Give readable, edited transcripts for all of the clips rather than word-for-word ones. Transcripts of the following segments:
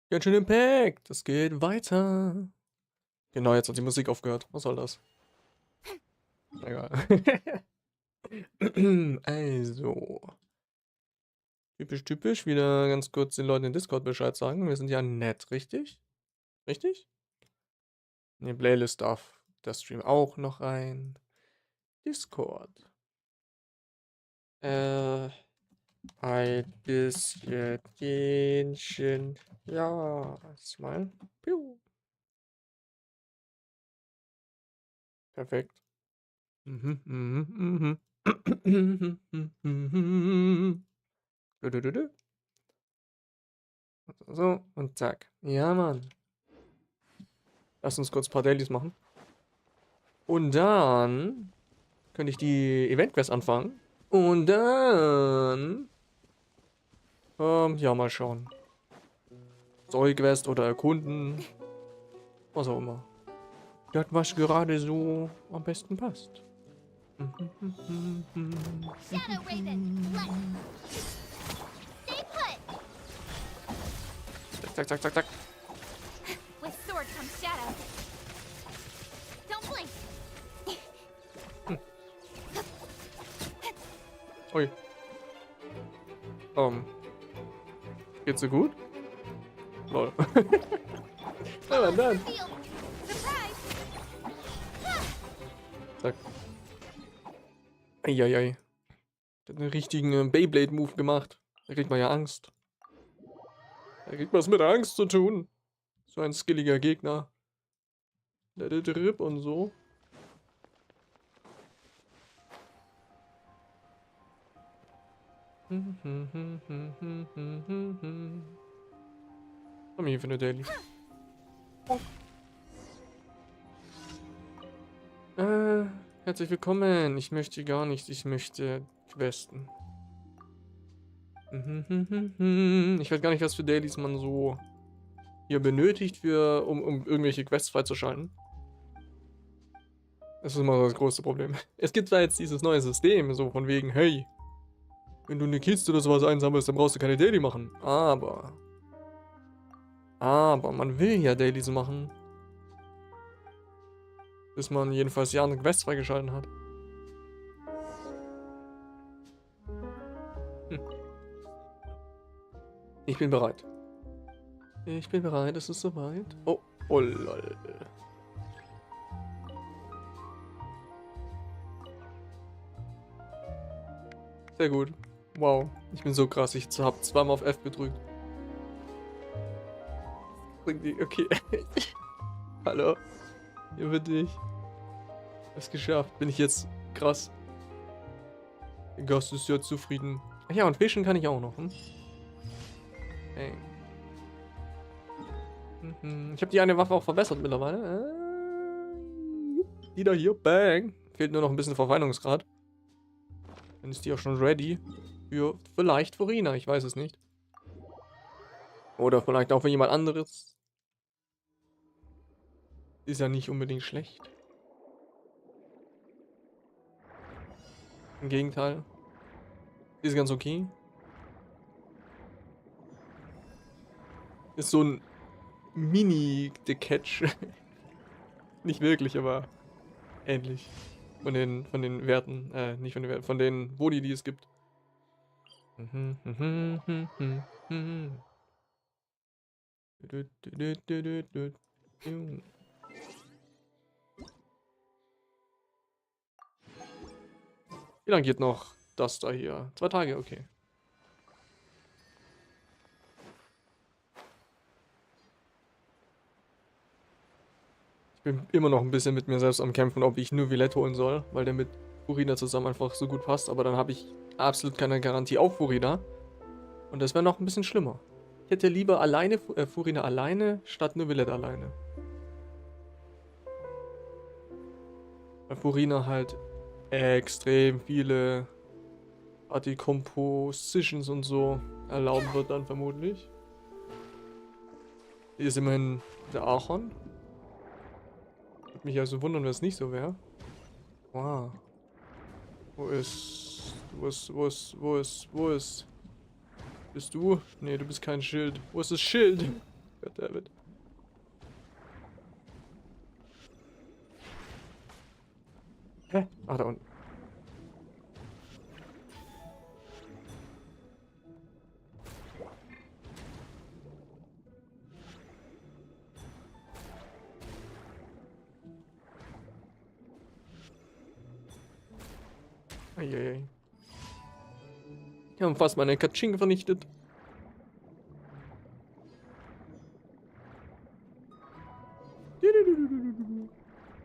Genshin Impact, es geht weiter. Genau, jetzt hat die Musik aufgehört. Was soll das? Egal. Also, typisch, wieder ganz kurz den Leuten in Discord Bescheid sagen. Wir sind ja nett, richtig? Richtig? In die Playlist darf der Stream auch noch rein. Discord. Ein bisschen Genshin. Ja, smile. Piu. Perfekt. Mhm, mhm, mhm. Du, du, du. So, und zack. Ja, Mann. Lass uns kurz ein paar Dailies machen. Und dann könnte ich die Event-Quest anfangen. Und dann... ja, mal schauen. Story-Quest oder erkunden. Was auch immer. Das, was gerade so am besten passt. Shadow Raven, let's stay put. Zack, zack, zack, zack. With sword comes shadow. Don't blink. Ui. Geht's so gut? Lol. Na dann. Field. Surprise. Zack. Eieiei. Der hat einen richtigen Beyblade-Move gemacht. Da kriegt man ja Angst. Da kriegt was mit Angst zu tun. So ein skilliger Gegner. Let it rip und so. Was haben wir hier für eine Daily? Herzlich willkommen. Ich möchte gar nichts. Ich möchte questen. Ich weiß gar nicht, was für Dailies man so hier benötigt, um irgendwelche Quests freizuschalten. Das ist immer das große Problem. Es gibt zwar jetzt dieses neue System, so von wegen, hey, wenn du eine Kiste oder sowas einsammelst, dann brauchst du keine Daily machen. Aber man will ja Dailies machen. Bis man jedenfalls ja eine Quest freigeschalten hat. Ich bin bereit. Ich bin bereit, es ist soweit. Oh, oh lol. Sehr gut. Wow, ich bin so krass. Ich hab zweimal auf F gedrückt. Okay. Hallo. Hier für dich. Es geschafft. Bin ich jetzt krass. Der Gast ist ja zufrieden. Ach ja, und fischen kann ich auch noch. Hey. Ich habe die eine Waffe auch verbessert mittlerweile. Die da hier. Bang. Fehlt nur noch ein bisschen Verfeinerungsgrad. Dann ist die auch schon ready. Für vielleicht Furina. Ich weiß es nicht. Oder vielleicht auch für jemand anderes. Ist ja nicht unbedingt schlecht. Im Gegenteil. Ist ganz okay. Ist so ein Mini-The-Catch. Nicht wirklich, aber ähnlich. Von den Werten. Nicht von den Werten, von den Boni, die es gibt. Wie lange geht noch das da hier? 2 Tage, okay. Ich bin immer noch ein bisschen mit mir selbst am Kämpfen, ob ich nur Villette holen soll, weil der mit Furina zusammen einfach so gut passt. Aber dann habe ich absolut keine Garantie auf Furina. Und das wäre noch ein bisschen schlimmer. Ich hätte lieber alleine Furina alleine, statt nur Villette alleine. Weil Furina halt extrem viele Party-Compositions und so erlauben wird dann vermutlich. Hier ist immerhin der Archon. Würde mich also wundern, wenn es nicht so wäre. Wow. Wo ist... Bist du? Nee, du bist kein Schild. Wo ist das Schild? Goddammit. Hä? Ach, da unten. Eieiei. Die haben fast meine Katsching vernichtet.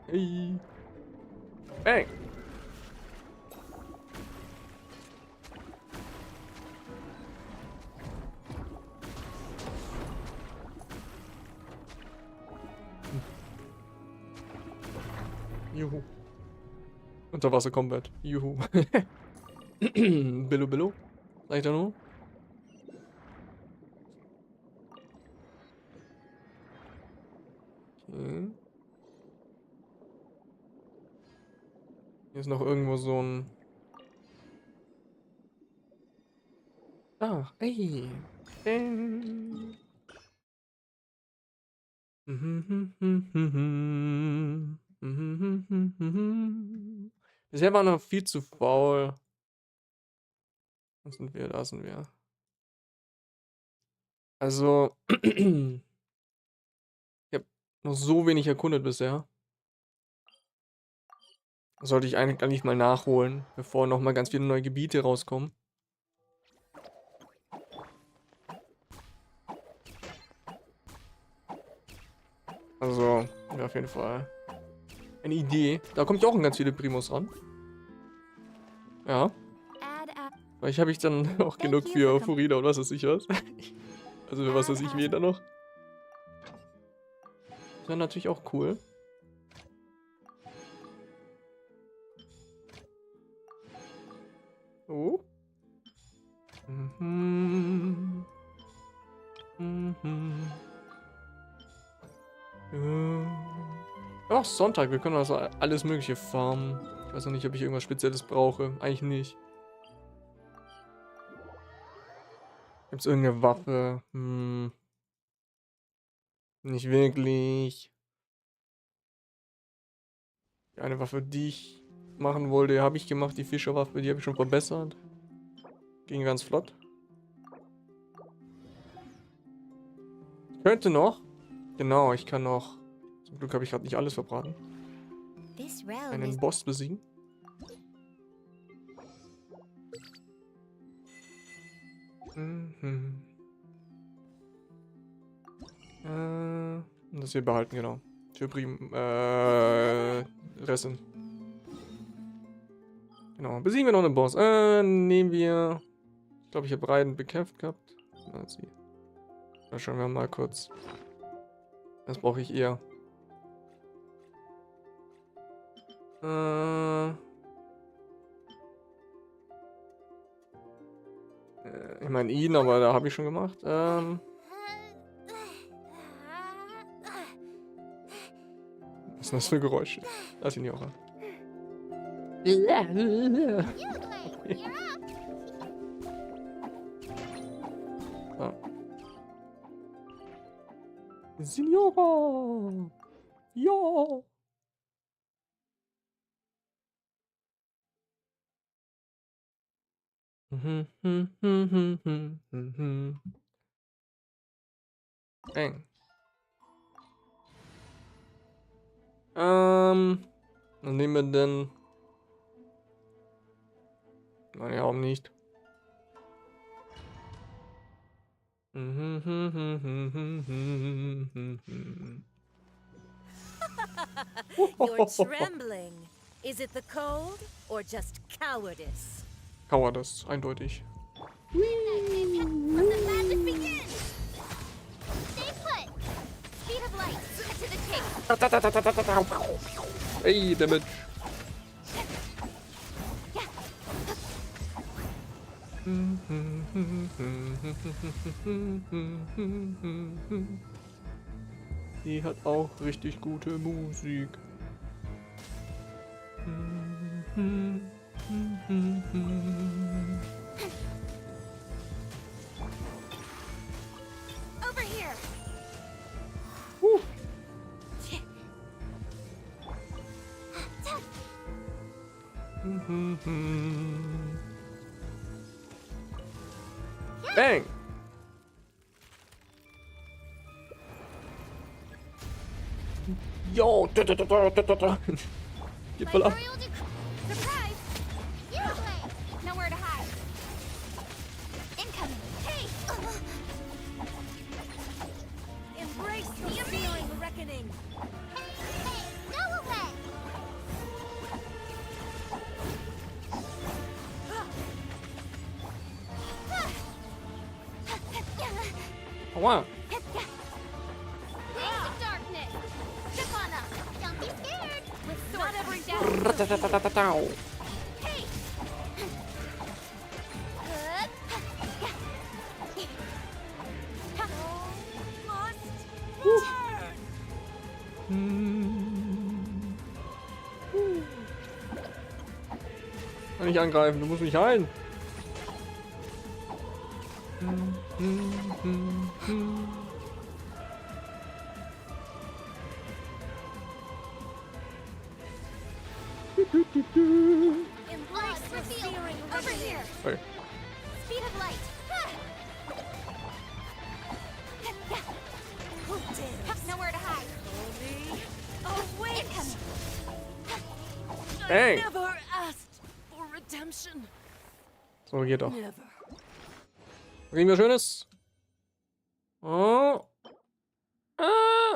Hey. Bang. Juhu. Unterwasser-Combat. Juhu. Billo, Billo. Sag ich da nur? Okay. Hier ist noch irgendwo so ein... Ah, ey. Ding. Bisher war noch viel zu faul. Wo sind wir? Da sind wir. Also, ich habe noch so wenig erkundet bisher. Das sollte ich eigentlich mal nachholen, bevor noch mal ganz viele neue Gebiete rauskommen. Also, ja, auf jeden Fall eine Idee. Da kommt ja auch ganz viele Primos ran. Ja. Vielleicht habe ich dann auch genug für Furida und was weiß ich was. Also für was weiß ich wen da noch. Das wäre natürlich auch cool. Oh. Mhm. Mhm. Ja. Ach, Sonntag, wir können also alles mögliche farmen. Ich weiß noch nicht, ob ich irgendwas Spezielles brauche. Eigentlich nicht. Gibt's irgendeine Waffe? Hm. Nicht wirklich. Eine Waffe, die ich machen wollte, habe ich gemacht. Die Fischerwaffe, die habe ich schon verbessert. Ging ganz flott. Ich könnte noch. Genau, ich kann noch. Zum Glück habe ich gerade nicht alles verbraten. Einen Boss besiegen. Mhm. Und das hier behalten, genau. Für Ressen. Genau. Besiegen wir noch einen Boss. Nehmen wir. Ich glaube, ich habe beiden bekämpft gehabt. Da schauen wir mal kurz. Das brauche ich eher. Ich meine ihn, aber da habe ich schon gemacht. Was sind das für Geräusche? Lass ihn hier auch an. Ah. Signora! Ja! Bang. Was nehmen wir denn? Nein, warum nicht? You're trembling. Is it the cold or just cowardice? Cowardice, eindeutig. Let the madness begin! Stay put! Speed of light, cut to the chase! Hey, Damage. Die hat auch richtig gute Musik. Over here! Bang! Yo! Geht voll ab. Vibrarial surprise! You play! Nowhere to hide. Incoming! Hey! Embrace the feeling reckoning. Hey! Go away! Oh, wow. Wings of darkness! Step on up! Don't be scared! With sword Not every down! Hey! Must Kann nicht angreifen, du musst mich heilen. embrace the Reveal! feeling Over reckoning. here! Okay. Speed of light! Who dares? Nowhere to hide! Only await. Incoming! I Bang. never asked for redemption. So, geht doch. Never. Kriegen wir Schönes? Oh.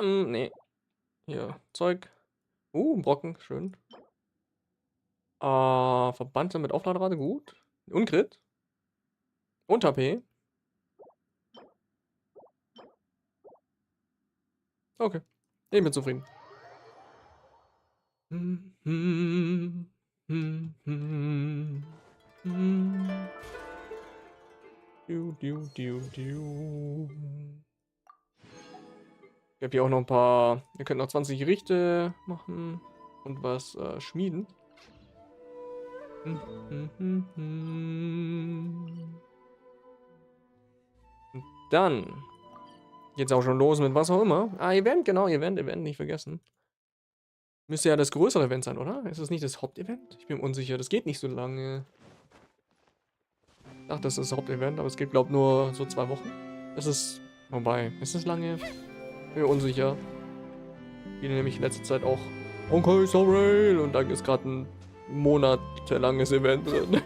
Nee. Hier, Zeug. Ein Brocken, schön. Verbannte mit Aufladerate, gut. Uncrit. Und HP. Okay. Ich bin zufrieden. Ich habe hier auch noch ein paar. Wir könnten noch 20 Gerichte machen und was schmieden. Und dann geht's auch schon los mit was auch immer. Event, genau, Event, nicht vergessen. Müsste ja das größere Event sein, oder? Ist das nicht das Hauptevent? Ich bin unsicher, das geht nicht so lange. Ich dachte, das ist das Hauptevent, aber es geht, glaube ich, nur so 2 Wochen. Es ist vorbei. Ist es lange? Bin mir unsicher. Ich spiele nämlich in letzter Zeit auch Okay, so Rail und da ist gerade ein monatelanges Event drin.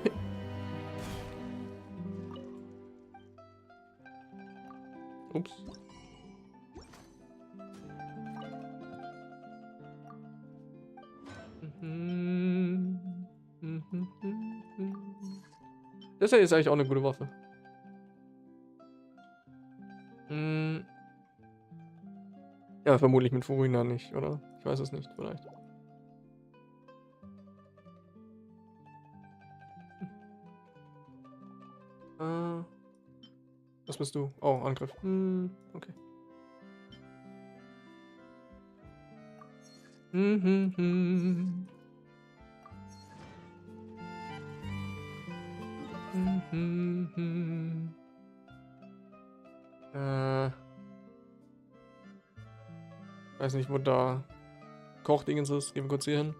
Ups. Das hier ist eigentlich auch eine gute Waffe. Ja, vermutlich mit Furina nicht, oder? Ich weiß es nicht, vielleicht. Was bist du? Oh, Angriff. Okay. Weiß nicht, wo da Kochdingens ist. Gehen wir kurz hier hin.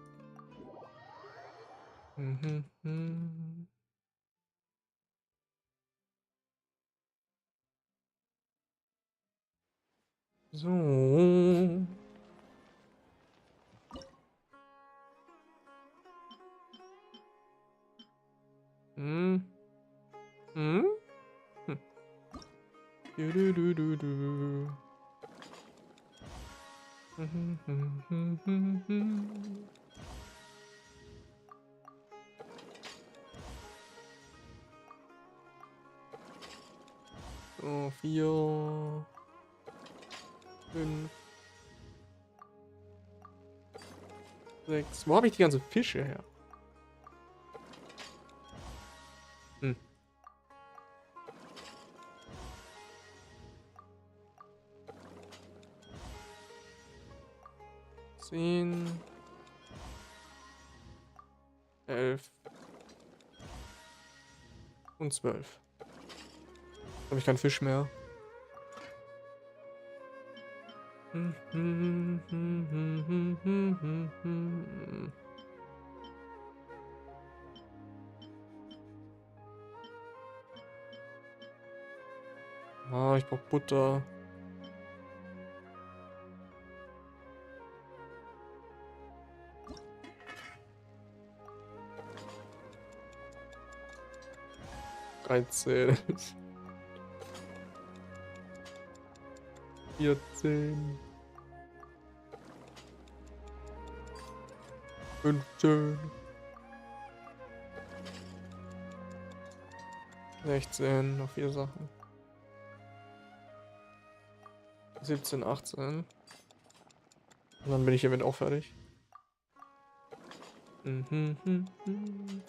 So. Du. So, 4, 5, 6. Wo habe ich die ganzen Fische her? 10, 11 und 12. Habe ich keinen Fisch mehr. Ah, ich brauch Butter. (13) 14 15 16, noch 4 Sachen. 17, 18. Und dann bin ich hiermit auch fertig. Ich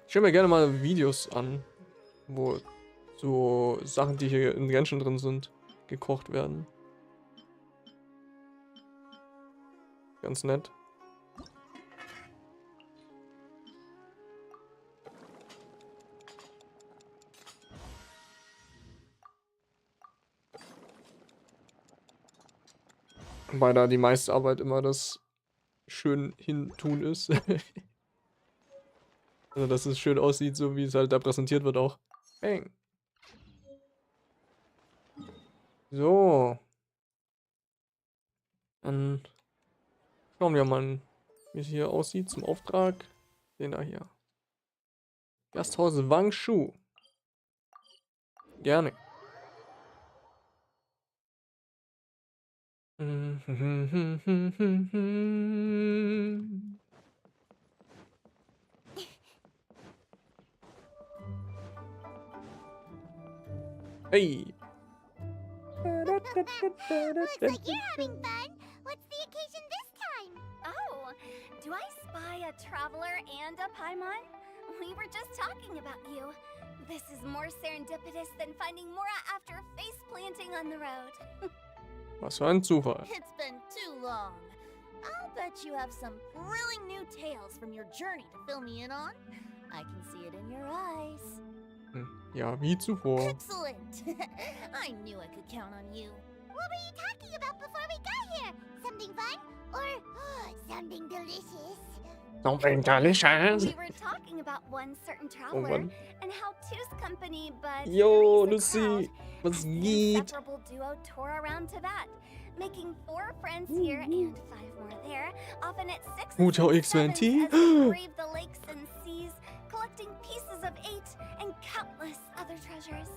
schaue mir gerne mal Videos an, wo so Sachen, die hier in Genshin drin sind, gekocht werden. Ganz nett. Weil da die meiste Arbeit immer das schön hintun ist. Also, dass es schön aussieht, so wie es halt da präsentiert wird auch. Bang. So. Dann schauen wir mal, wie es hier aussieht zum Auftrag. Den da hier. Gasthaus Wangshu. Gerne. Hey. Looks like you're having fun. What's the occasion this time? Oh, do I spy a traveler and a paimon? We were just talking about you. This is more serendipitous than finding Mora after face planting on the road. Was für ein Zufall. It's been too long. I'll bet you have some thrilling new tales from your journey to fill me in on. I can see it in your eyes. Ja, wie zuvor. Excellent. I knew I could count on you. What were you talking about before we got here? Something fun? Or something delicious? Something delicious. We were talking about one certain Oh traveler Mann. and how Two's company, but Yo, Three's the Lucy. crowd. Was The geht? inseparable duo tore around to that, making 4 friends here and 5 more there, often at 6 Hotel and X20? 7s as they brave the lakes and seas, collecting pieces of 8 and countless other treasures.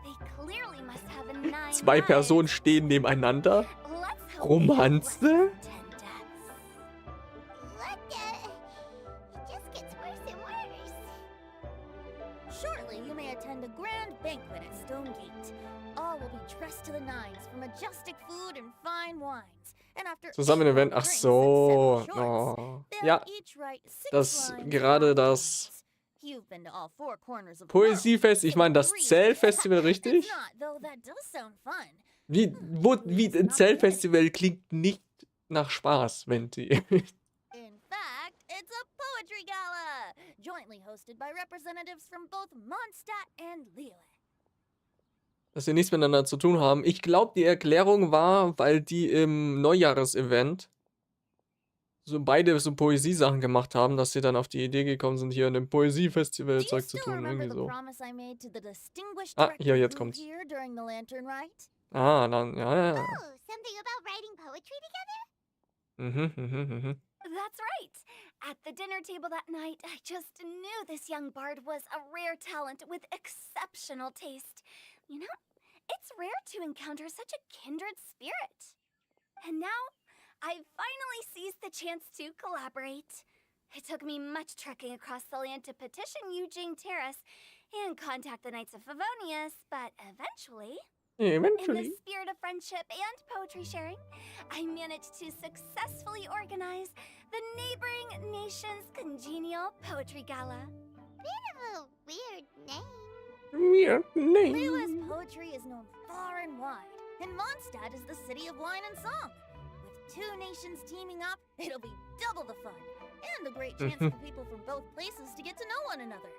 They clearly must have a 9 Zwei lives. Personen stehen nebeneinander. Let's hope they have Romanze? less than 10 deaths. What the? It just gets worse and worse. Shortly, you may attend a grand banquet at Stone Gate. All will be dressed to the nines for majestic food and fine wines. And after Zusammen 8 Event. long Ach drinks so. and 7 shorts, Oh. they'll Ja, each write 6 das lines gerade about das diamonds. You've been to all 4 corners of the world, Poesiefest, ich so meine das agree. Zellfestival, richtig? It's not, though that does sound fun. Wie ein Zellfestival klingt nicht nach Spaß, Venti. In fact, it's a poetry gala, jointly hosted by representatives from both Mondstadt and Liyue. Dass wir nichts miteinander zu tun haben. Ich glaube, die Erklärung war, weil die im Neujahresevent so beide so Poesiesachen gemacht haben, dass sie dann auf die Idee gekommen sind, hier in dem Poesiefestival Do you Zeug zu still tun. remember Irgendwie the so. promise I made to the distinguished Ah, director hier, jetzt who kommt's. here during the lantern rite? Ah, dann, ja. Oh, something about writing poetry together? Mhm. That's right. At the dinner table that night, I just knew this young bard was a rare talent with exceptional taste. You know, it's rare to encounter such a kindred spirit. And now, I've finally seized the chance to collaborate. It took me much trekking across the land to petition Eugene Terrace and contact the Knights of Favonius, but eventually, in Eventually. the spirit of friendship and poetry sharing, I managed to successfully organize the neighboring nation's congenial poetry gala. Bit of a weird name. Weird name. Liyue's poetry is known far and wide, and Mondstadt is the city of wine and song. With 2 nations teaming up, it'll be double the fun, and a great chance for people from both places to get to know one another.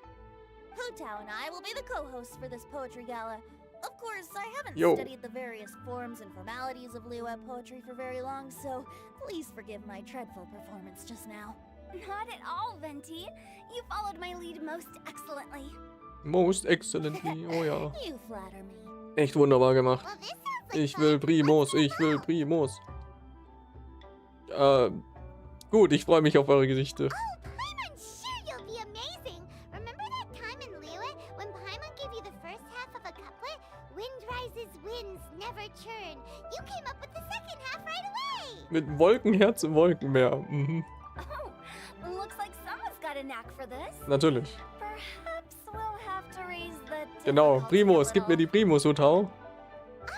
Hu Tao and I will be the co-hosts for this poetry gala. Of course, I haven't Yo. studied the various forms and formalities of Liyue poetry for very long, so please forgive my dreadful performance just now. Not at all, Venti. You followed my lead most excellently. Most excellently. Oh ja. You flatter me. Echt wunderbar gemacht. Well, this sounds like Ich will fun. Primos, ich will Primos. Gut, ich freue mich auf eure Gesichter. Oh, Paimon, sure you'll be amazing. Remember that time in Liyue when Paimon gave you the first half of a couplet? Wind rises, winds never churn. You came up with the second half right away. Mit Wolkenherz im Wolkenmeer. Mhm. Oh, looks like someone's got a knack for this. Natürlich. Perhaps we'll have to raise the Genau, difficulty a Primos, gib mir die little. Primos, Hutau.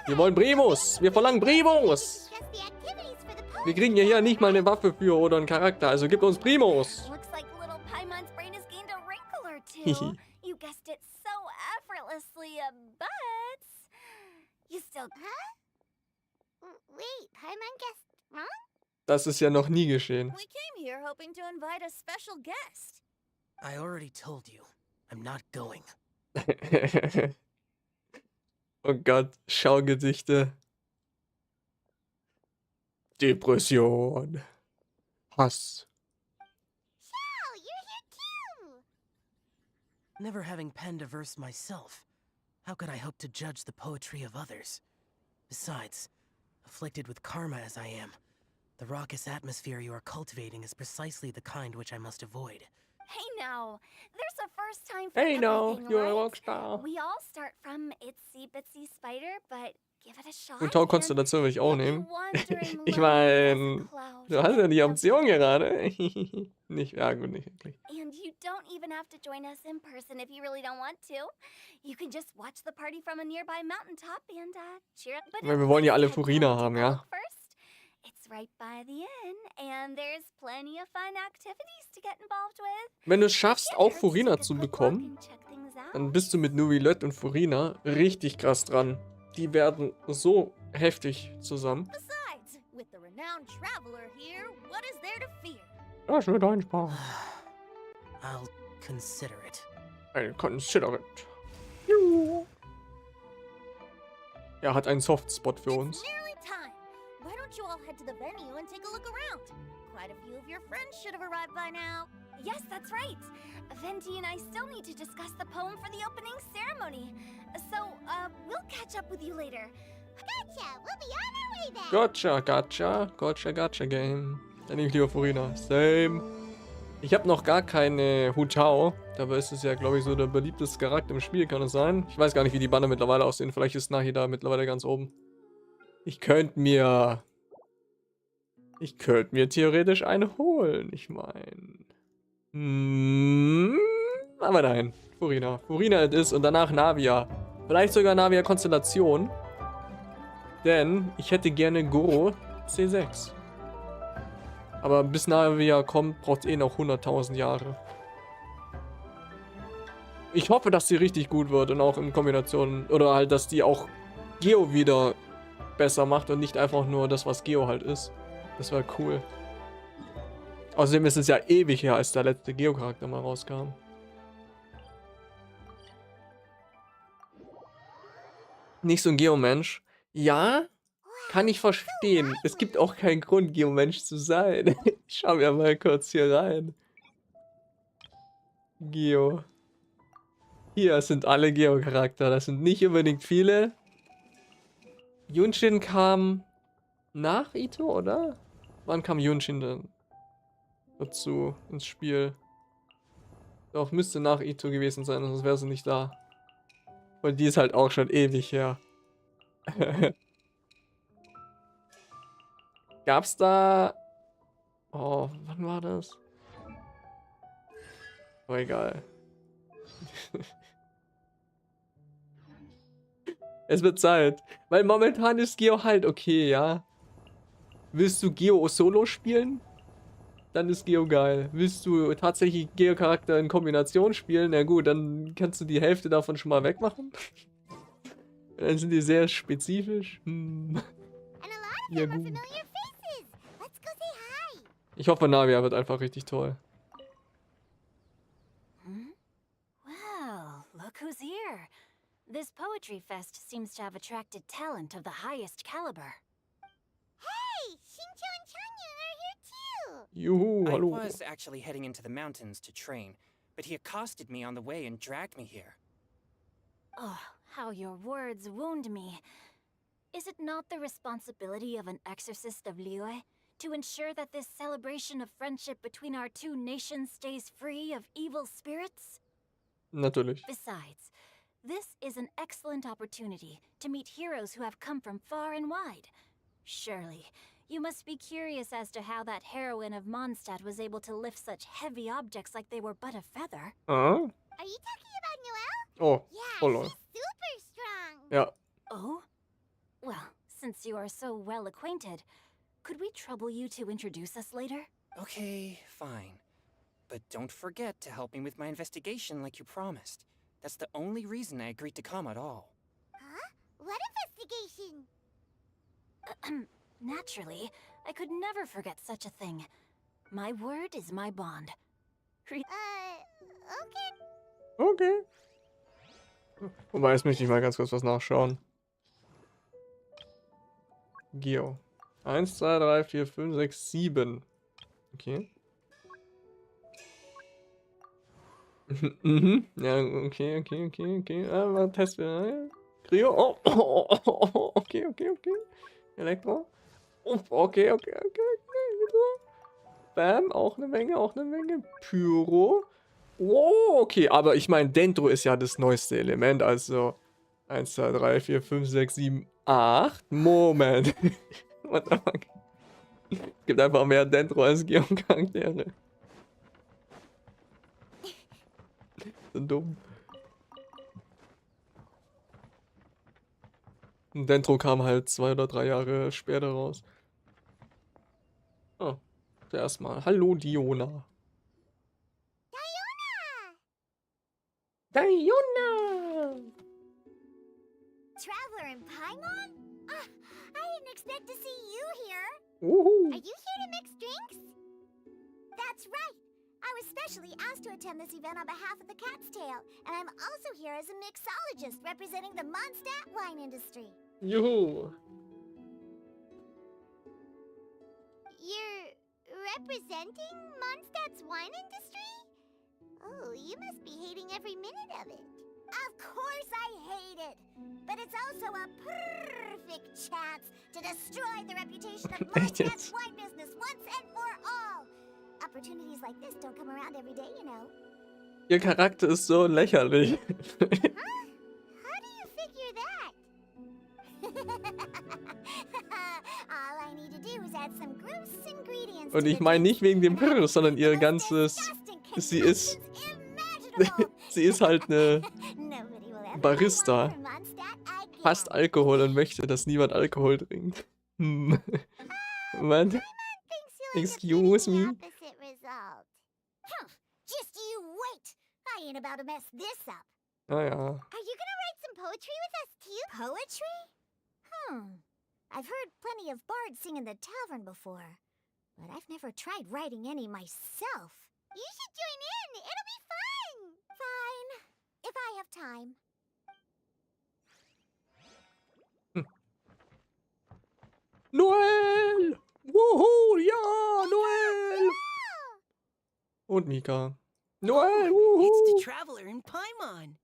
Wir wollen Primos. Wir verlangen Primos. Just the activities for the poem. Wir kriegen ja hier nicht mal eine Waffe für oder einen Charakter, also gib uns Primos. Looks like little Paimon's brain has gained a wrinkle or Hihi. two. You guessed it so effortlessly, but you still. Wait, Paimon guessed wrong? Das ist ja noch nie geschehen. We came here hoping to invite a special guest. I already told you, I'm not going. Oh Gott, Schaugesichte. Depression. Hass. Oh, you're here too. Never having penned a verse myself, how could I hope to judge the poetry of others? Besides, afflicted with karma as I am, the raucous atmosphere you are cultivating is precisely the kind which I must avoid. Hey now, there's a first time for Hey now, everything, you're a right? rockstar. We all start from itsy bitsy spider, but give it a shot. Hutau and Konstellation will ich auch you'll be nehmen. wandering Ich lonely as a mein, cloud. du hast ja die Option gerade. Nicht, ja gut, nicht wirklich. And you don't even have to join us in person if you really don't want to. You can just watch the party from a nearby mountaintop and cheer up. But Weil wir wollen ja alle head Furina down to haben, the ja. lake first. It's right by the inn, and there's plenty of fun activities to get involved with. Wenn du es schaffst, Can't auch hurt to Furina take a zu quick walk bekommen, and check things out. dann bist du mit Nuvilette und Furina richtig krass dran. Die werden so heftig zusammen. Besides, with the renowned traveler here, what is there to fear? Das wird ein Spaß. I'll consider it. I'll consider it. Juhu. Er hat einen Softspot für It's uns. nearly time. Why don't you all head to the venue and take a look around? Quite a few of your friends should have arrived by now. Yes, that's right. Venti and I still need to discuss the poem for the opening ceremony. So, we'll catch up with you later. Gotcha. We'll be on our way then. Gotcha, gotcha, gotcha, gotcha Game. Dann nehme ich lieber Furina. Same. Ich habe noch gar keine Hutau. Dabei ist es ja, glaube ich, so der beliebteste Charakter im Spiel, kann es sein? Ich weiß gar nicht, wie die Banner mittlerweile aussehen. Vielleicht ist Nahi da mittlerweile ganz oben. Ich könnte mir theoretisch eine holen. Ich meine. Aber nein. Furina. Furina it is und danach Navia. Vielleicht sogar Navia Konstellation. Denn ich hätte gerne Goro C6. Aber bis Navia kommt, braucht es eh noch 100.000 Jahre. Ich hoffe, dass sie richtig gut wird und auch in Kombination. Oder halt, dass die auch Geo wieder besser macht und nicht einfach nur das, was Geo halt ist. Das wäre cool. Außerdem ist es ja ewig her, als der letzte Geo-Charakter mal rauskam. Nicht so ein Geo-Mensch. Ja, kann ich verstehen. Es gibt auch keinen Grund, Geo-Mensch zu sein. Ich schau mir mal kurz hier rein. Geo. Hier sind alle Geo-Charakter. Das sind nicht unbedingt viele. Yunshin kam nach Ito, oder? Wann kam Yunshin denn dazu ins Spiel? Doch, müsste nach Ito gewesen sein, sonst wäre sie nicht da. Und die ist halt auch schon ewig her. Gab's da... Oh, wann war das? Oh, egal. Es wird Zeit. Weil momentan ist Geo halt okay, ja. Willst du Geo Solo spielen? Dann ist Geo geil. Willst du tatsächlich Geo-Charakter in Kombination spielen? Na gut, dann kannst du die Hälfte davon schon mal wegmachen. Dann sind die sehr spezifisch. And a lot of Ja, them are gut. familiar faces. Let's go say hi. Ich hoffe, Navia wird einfach richtig toll. Well, look who's here. This poetry fest seems to have attracted talent of the highest caliber. Hey, Shincho and Chanyu are here too. Juhu, I hallo. was actually heading into the mountains to train, but he accosted me on the way and dragged me here. Oh, how how your words wound me. Is it not the responsibility of an exorcist of Liyue to ensure that this celebration of friendship between our two nations stays free of evil spirits? Natürlich. Besides, this is an excellent opportunity to meet heroes who have come from far and wide. Surely, you must be curious as to how that heroine of Mondstadt was able to lift such heavy objects like they were but a feather. Ah? Are you talking about Noelle? Oh. Yeah, Oh lol. she's super strong. Ja. Oh? Well, since you are so well acquainted, could we trouble you to introduce us later? Okay, fine. But don't forget to help me with my investigation like you promised. That's the only reason I agreed to come at all. Huh? What investigation? Naturally, I could never forget such a thing. My word is my bond. Okay. Okay. Wobei, jetzt möchte ich mal ganz kurz was nachschauen. Geo. 1, 2, 3, 4, 5, 6, 7. Okay. Mhm. Ja, okay. Mal testen wir. Trio. Oh. Okay. Elektro. Oh, okay. Bam, auch eine Menge. Pyro. Oh, okay, aber ich meine, Dendro ist ja das neueste Element, also 1, 2, 3, 4, 5, 6, 7, 8. Moment. What the fuck? Es gibt einfach mehr Dendro als Geon-Charaktere. So dumm. Und Dendro kam halt 2 oder 3 Jahre später raus. Oh, zuerst mal. Hallo, Diona. Diona! Traveler in Paimon? I didn't expect to see you here. Woohoo! Are you here to mix drinks? That's right. I was specially asked to attend this event on behalf of the Cat's Tail, and I'm also here as a mixologist representing the Mondstadt wine industry. Juhu! You're representing Mondstadt's wine industry? Oh, you must be hating every minute of it. Of course I hate it! But it's also a perfect chance to destroy the reputation of Mondstadt's wine business once and for all! Opportunities like this don't come around every day, you know. Ihr Charakter ist so lächerlich. Huh? How do you figure that? All I need to do is add some gross ingredients. Und ich meine nicht wegen dem Pirr, sondern ihr ganzes... Sie ist... Sie ist halt eine Barista. Hasst Alkohol und möchte, dass niemand Alkohol trinkt. Was? Excuse me? Just you wait. I ain't about to mess this up. Ah ja. Are you gonna write some poetry with us too? Poetry? I've heard plenty of bards sing in the tavern before, but I've never tried writing any myself. You should join in. It'll be fun. Fine, if I have time. Noel! Wuhu! Ja! Noel! Und Mika. Noel! Wuhu! It's the traveler in Paimon.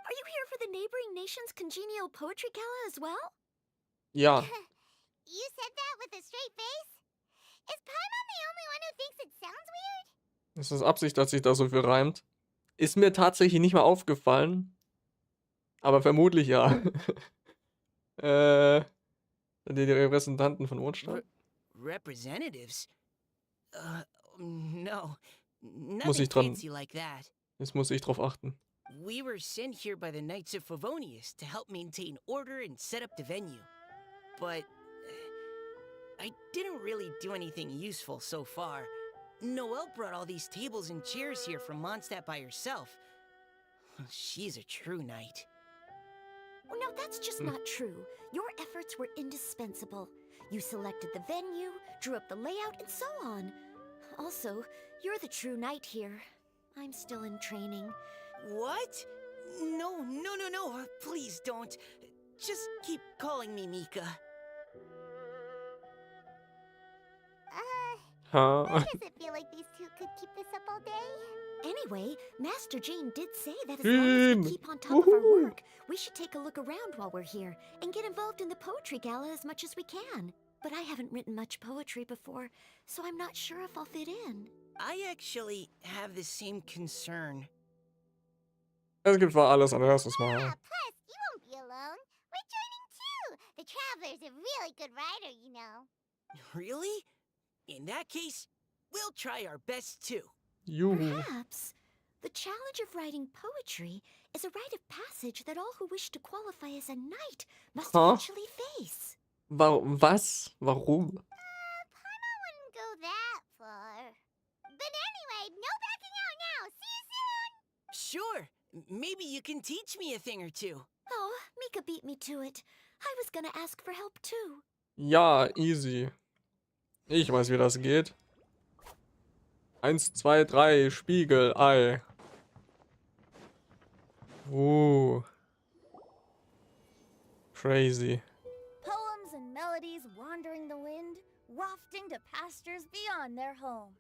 Are you here for the neighboring nation's congenial poetry gala as well? Ja. You said that with a straight face? Is Paimon the only one who thinks it sounds weird? Ist das Absicht, dass sich da so viel reimt? Ist mir tatsächlich nicht mal aufgefallen. Aber vermutlich ja. Die Repräsentanten von Mondstadt. Representatives? No. Muss Nothing ich dran. fancy like that. Jetzt muss ich drauf achten. We were sent here by the Knights of Favonius to help maintain order and set up the venue. But I didn't really do anything useful so far. Noelle brought all these tables and chairs here from Mondstadt by herself. She's a true knight. Oh, no, that's just not true. Your efforts were indispensable. You selected the venue, drew up the layout, and so on. Also, you're the true knight here. I'm still in training. What? No. Please don't. Just keep calling me Mika. Ha. Why does it feel like these two could keep this up all day. Anyway, Master Jean did say that as long as we keep on top of our Woohoo. work, we should take a look around while we're here and get involved in the poetry gala as much as we can. But I haven't written much poetry before, so I'm not sure if I'll fit in. I actually have the same concern. Es gibt für alles ein erstes Mal. Plus, you won't be alone. We're joining too. The Traveler's a really good writer, you know. Really? In that case, we'll try our best too. Juhu. Perhaps the challenge of writing poetry is a rite of passage that all who wish to qualify as a knight must Huh? eventually face. Was? Warum? Paimon wouldn't go that far. But anyway, no backing out now. See you soon. Sure, maybe you can teach me a thing or two. Oh, Mika beat me to it. I was gonna ask for help too. Ja, easy. Ich weiß, wie das geht. 1, 2, 3, Spiegelei. Crazy. Poems and melodies wandering the wind, wafting to pastures beyond their home.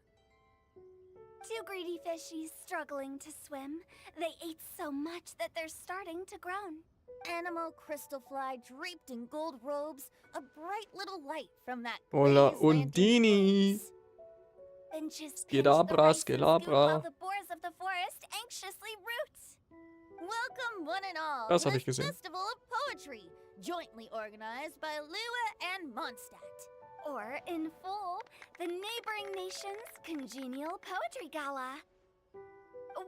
Two greedy fishies struggling to swim. They ate so much that they're starting to groan. Animal crystal fly draped in gold robes, a bright little light from that Hola, glazed lantern's Undini. blaze. Benches pinch the Skilabra, rice and scoop skilabra. while the boars of the forest anxiously root. Welcome one and all Das to hab this ich gesehen. Festival of Poetry, jointly organized by Lua and Mondstadt. Or, in full, the neighboring nation's congenial poetry gala.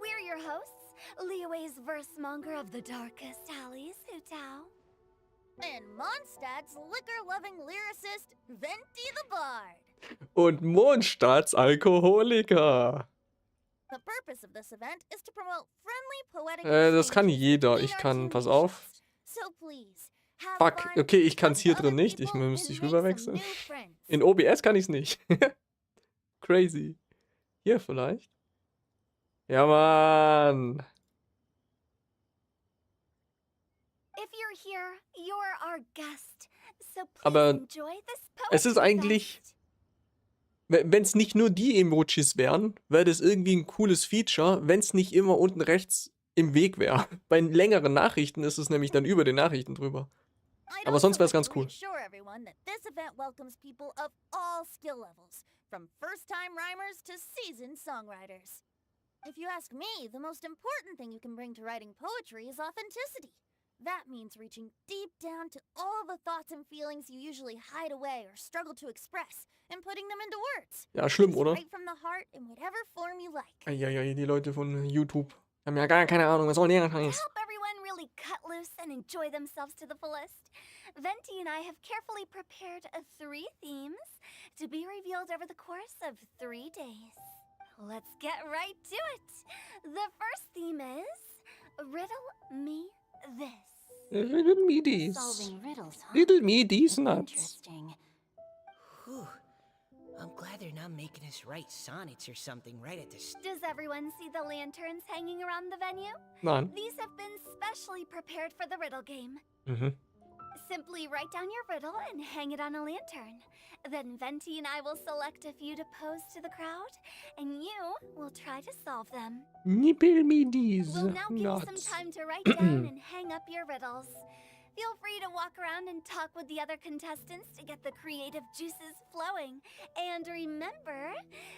We're your hosts, Liyue's verse-monger of the darkest alleys, Hutao. And Mondstadt's liquor-loving lyricist, Venti the Bard. Und Mondstadts Alkoholiker. The purpose of this event is to promote friendly poetic Das kann exchanges jeder. between Ich our kann, two pass auf. nations. So please, have Fuck, fun, okay, ich kann's hier meet drin other nicht. Ich people, müsste ich and make some rüberwechseln. new friends. In OBS kann ich's nicht. Crazy. Hier vielleicht? Ja, Mann. If you're here, you're our guest. So please Aber enjoy this es ist poetry eigentlich- fest. Wenn es nicht nur die Emojis wären, wäre das irgendwie ein cooles Feature, wenn es nicht immer unten rechts im Weg wäre. Bei längeren Nachrichten ist es nämlich dann über den Nachrichten drüber. I'd Aber sonst also wär's like ganz to cool. reassure everyone that this event welcomes people of all skill levels, from first-time rhymers to seasoned songwriters. If you ask me, the most important thing you can bring to writing poetry is authenticity. That means reaching deep down to all the thoughts and feelings you usually hide away or struggle to express and putting them into words. Ja, schlimm, Things oder? right from the heart in whatever form you like. Eieiei, die Leute von YouTube haben ja gar keine Ahnung, was soll der To heißt. help everyone really cut loose and enjoy themselves to the fullest, Venti and I have carefully prepared 3 themes to be revealed over the course of 3 days. Let's get right to it. The first theme is Riddle Me This. Little me these. Solving riddles, huh? Little me these That's nuts. interesting. Whew. I'm glad they're not making us write sonnets or something right at the start. Does everyone see the lanterns hanging around the venue? Nein. These have been specially prepared for the riddle game. Mhm. Simply write down your riddle and hang it on a lantern. Then Venti and I will select a few to pose to the crowd, and you will try to solve them. Nippel me these We'll now give you some nuts. time to write down and hang up your riddles. Feel free to walk around and talk with the other contestants to get the creative juices flowing. And remember,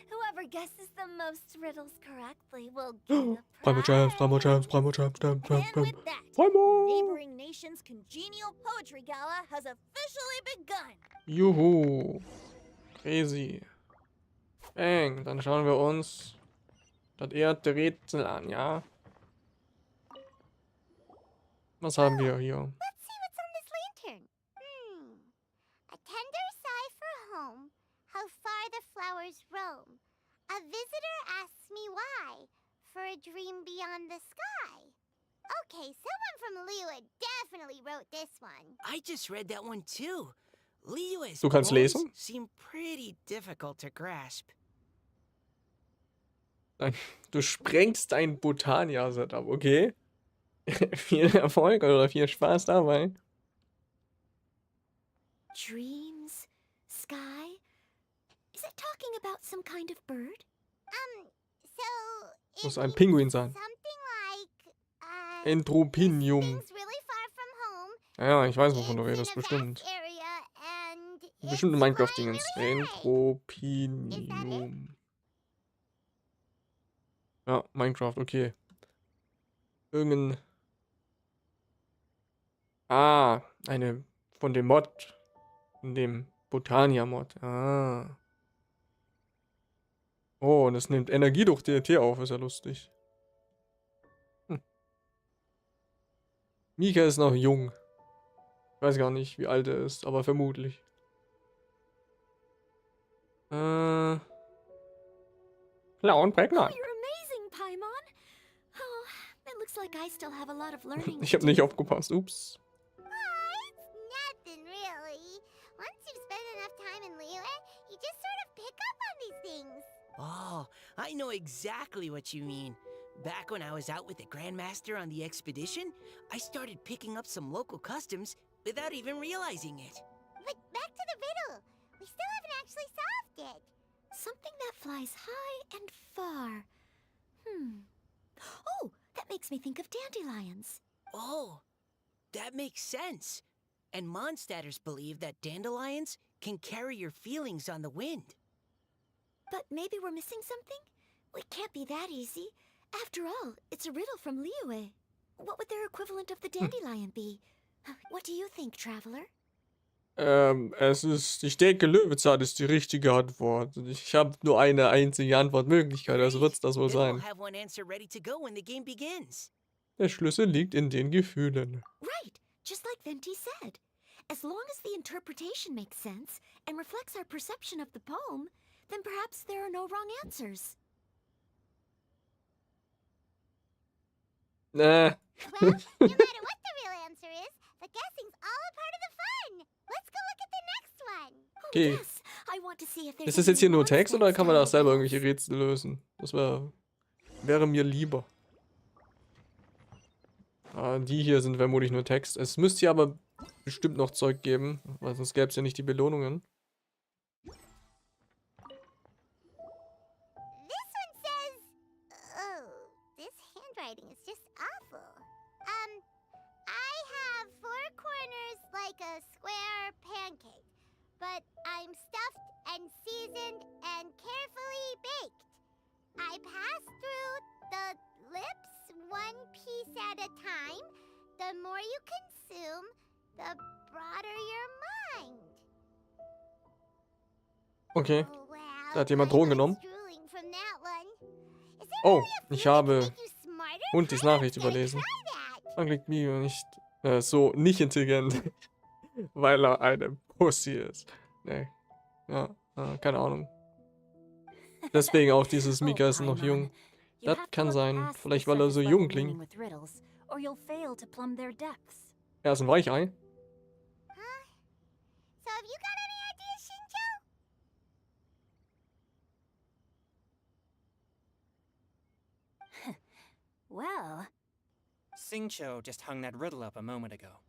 whoever guesses the most riddles correctly will get a Primal Champs, Primal Champs, prize. Primal Champs, Champ, Champ, And Champ. with that, the Primal! neighboring nation's congenial poetry gala has officially begun. Juhu. Crazy. Bang, dann schauen wir uns das erste Rätsel an, ja? Was haben wir hier? Let's see what's on this lantern. A tender sigh for home, how far the flowers roam. A visitor asks me why, for a dream beyond the sky. Okay, someone from Liyue definitely wrote this one. I just read that one too. Liyue's Du kannst poems lesen? seem pretty difficult to grasp. Nein, du sprengst dein Botania-Setup, okay? Viel Erfolg oder viel Spaß dabei. Dreams, sky. Is it talking about some kind of bird? So Muss it ein means Pinguin sein. something like, Entropinium. thing's really far from home. Ja, ich weiß, wovon du It's in redest, a vast bestimmt. area and Bestimmt it's ein flying Minecraft-Dingens. really high. Entropinium. Ja, Minecraft, okay. Irgendein... Ah, eine von dem Mod. Von dem Botania-Mod. Ah. Oh, und es nimmt Energie durch DLT auf, ist ja lustig. Hm. Mika ist noch jung. Ich weiß gar nicht, wie alt er ist, aber vermutlich. Clown Oh, Pregnant. you're amazing, Paimon. Oh, it looks like I still have a lot of learning Ich to habe nicht do. aufgepasst, ups. It's nothing really. Once you've spent enough time in Liyue, you just sort of pick up on these things. Oh, I know exactly what you mean. Back when I was out with the Grandmaster on the expedition, I started picking up some local customs without even realizing it. But back to the riddle. We still haven't actually solved it. Something that flies high and far. Oh, that makes me think of dandelions. Oh, that makes sense. And Mondstadters believe that dandelions can carry your feelings on the wind. But maybe we're missing something? It can't be that easy. After all, it's a riddle from Liyue. What would their equivalent of the dandelion be? What do you think, Traveler? Ich denke, Löwenzahn ist die richtige Antwort. Ich habe nur eine einzige Antwortmöglichkeit, also wird es das wohl Then we'll sein. have one answer ready to go when the game begins. Der Schlüssel liegt in den Gefühlen. Right, just like Venti said. As long as the interpretation makes sense and reflects our perception of the poem, then perhaps there are no wrong answers. Nah. Well, no matter what the real answer is, the guessing's all a part of the fun. Let's go look at the next one. Oh, Okay. yes, I want to see if there's Ist das jetzt hier any nur Text oder kann man da Mondstadt selber style irgendwelche Rätsel lösen? Das wäre mir lieber. Die hier sind vermutlich nur Text. Es müsste hier aber bestimmt noch Zeug geben, weil sonst gäbe es ja nicht die Belohnungen. This one says, oh, this handwriting is just awful. I have 4 corners like a square pancake, but I'm stuffed and seasoned and carefully baked. I pass through the lips 1 piece at a time. The more you consume, the broader your mind. Okay. Oh, wow, Da hat jemand Drogen genommen. drooling from that one. Is there Oh, really a ich food that habe can make you smarter? Hundis Nachricht I'm gonna überlesen. try that. Frank liegt Mio nicht so nicht intelligent, weil er eine Pussy ist. Nee. Ja, keine Ahnung. Deswegen auch dieses Mika ist noch jung. Das kann sein. Vielleicht weil er so jung klingt. Or you'll fail to plumb their depths. Er ist ein Weichei. Huh? So have you got any ideas, Shinjo? Well, Singcho just hung that riddle up a moment ago.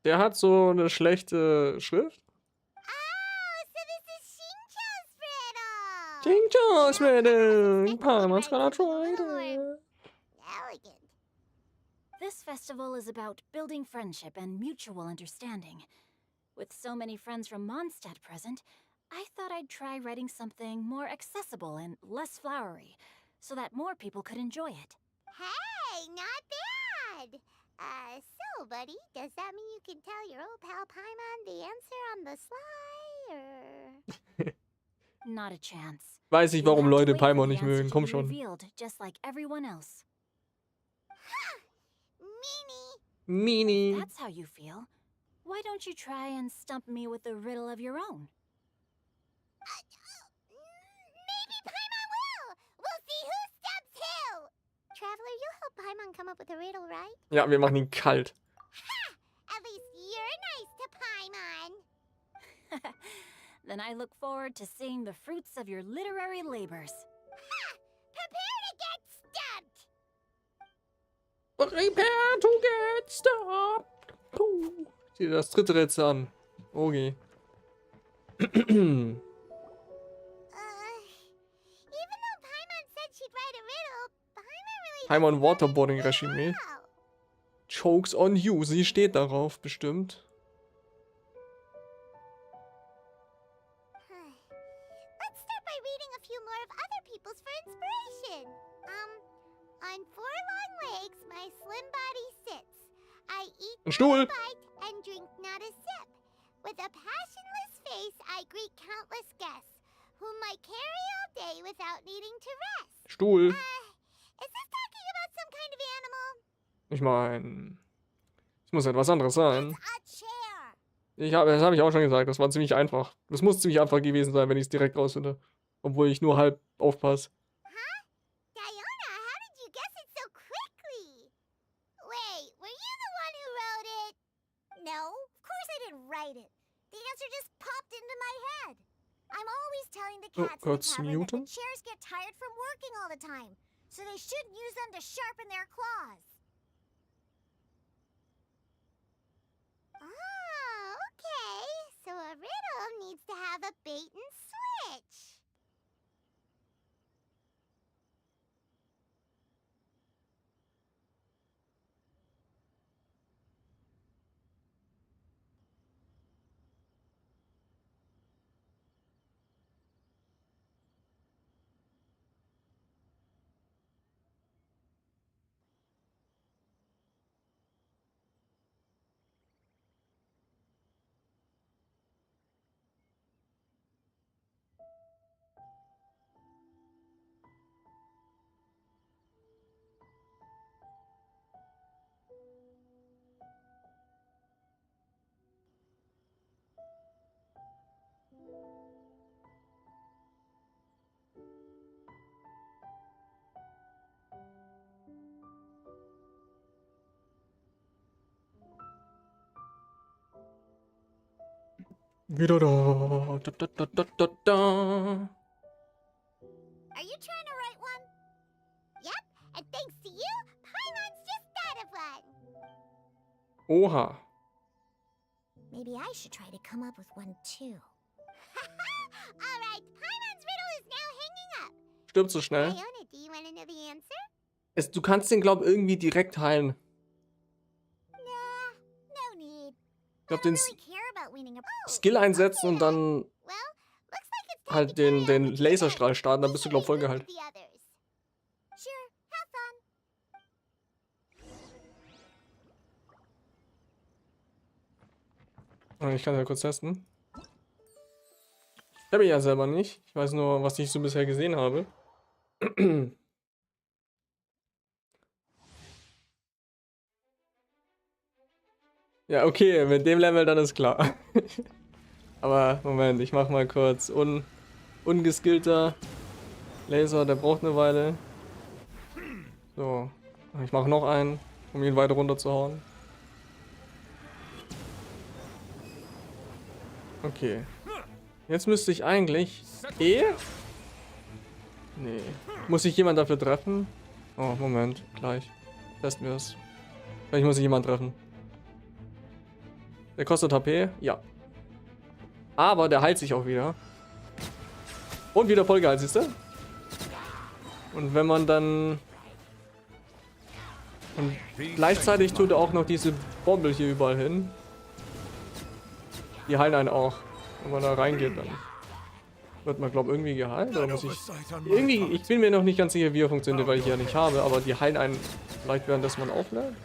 Der hat so eine schlechte Schrift. Oh, so this is Shinjo's riddle. Jinjo's Now, Riddle. Paimon's Paimon's gonna writing try a little it. more elegant. this festival is about building friendship and mutual understanding. With so many friends from Mondstadt present, I thought I'd try writing something more accessible and less flowery, so that more people could enjoy it. Hey, not bad. So, buddy, does that mean you can tell your old pal Paimon the answer on the sly, or...? Not a chance. Weiß ich, You'll warum have to Leute wait for Paimon the nicht answer mögen. to Komm be schon. revealed, just like everyone else. Meanie. Mini. That's how you feel. Why don't you try and stump me with a riddle of your own? Maybe Paimon will. We'll see who stumps who. Traveler, you'll help Paimon come up with a riddle, right? Ja, wir machen ihn kalt. At least you're nice to Paimon. Then I look forward to seeing the fruits of your literary labors. Prepare to get stumped. Prepare to get stopped. Sieh dir das dritte Rätsel an. Okay. Time on Waterboarding Regime. Chokes on you. Sie steht darauf, bestimmt. Let's start by reading a few more of other people's for inspiration. On 4 long legs, my slim body sits. I eat Ein not Stuhl. a bite and drink not a sip. With a passionless face, I greet countless guests, whom I carry all day without needing to rest. Stuhl. Is this talking about some kind of animal? Ich meine, es muss etwas anderes sein. A chair. Das habe ich auch schon gesagt. Das war ziemlich einfach. Das muss ziemlich einfach gewesen sein, wenn ich es direkt rausfinde. Obwohl ich nur halb aufpasse. Diona, how did you guess it so quickly? Wait, were you the one who wrote it? No, of course I didn't write it. The answer just popped into my head. I'm always telling the Oh, cats in the kurz tavern that muten. the chairs get tired from working all the time, so they shouldn't use them to sharpen their claws. Oh, okay. So a riddle needs to have a bait and switch. Wieder da. Da, da, da, da, da, da. Are you trying to write one? Yep, and thanks to you, Paimon's just thought of one. Oha. Maybe I should try to come up with one too. All right, Paimon's riddle is now hanging up. Stirbt so schnell. Diona, do you want to know the answer? Du kannst den, glaub irgendwie direkt heilen. Nah, no need. Ich glaub, I den don't really care about winning a Skill einsetzen und dann Well, looks like it's time halt to carry den on with the Laserstrahl event. starten, dann We bist du, can glaub, voll regroup geheilt. with the others. Sure, have fun. Ich kann ja kurz testen. Ich habe ihn ja selber nicht. Ich weiß nur, was ich so bisher gesehen habe. Ja, okay, mit dem Level dann ist klar. Aber Moment, ich mach mal kurz ungeskillter Laser, der braucht eine Weile. So, ich mache noch einen, um ihn weiter runterzuhauen. Okay. Jetzt müsste ich eigentlich Nee. Muss ich jemand dafür treffen? Oh, Moment, gleich. Testen wir es. Vielleicht muss ich jemand treffen. Der kostet HP? Ja. Aber der heilt sich auch wieder. Und wieder voll geheilt, siehst du? Und wenn man dann... Und gleichzeitig tut er auch noch diese Bombe hier überall hin. Die heilen einen auch. Wenn man da reingeht, dann wird man, glaube ich, irgendwie geheilt. Oder muss ich... Irgendwie, ich bin mir noch nicht ganz sicher, wie er funktioniert, weil ich ja nicht habe. Aber die heilen einen vielleicht, während man auflädt.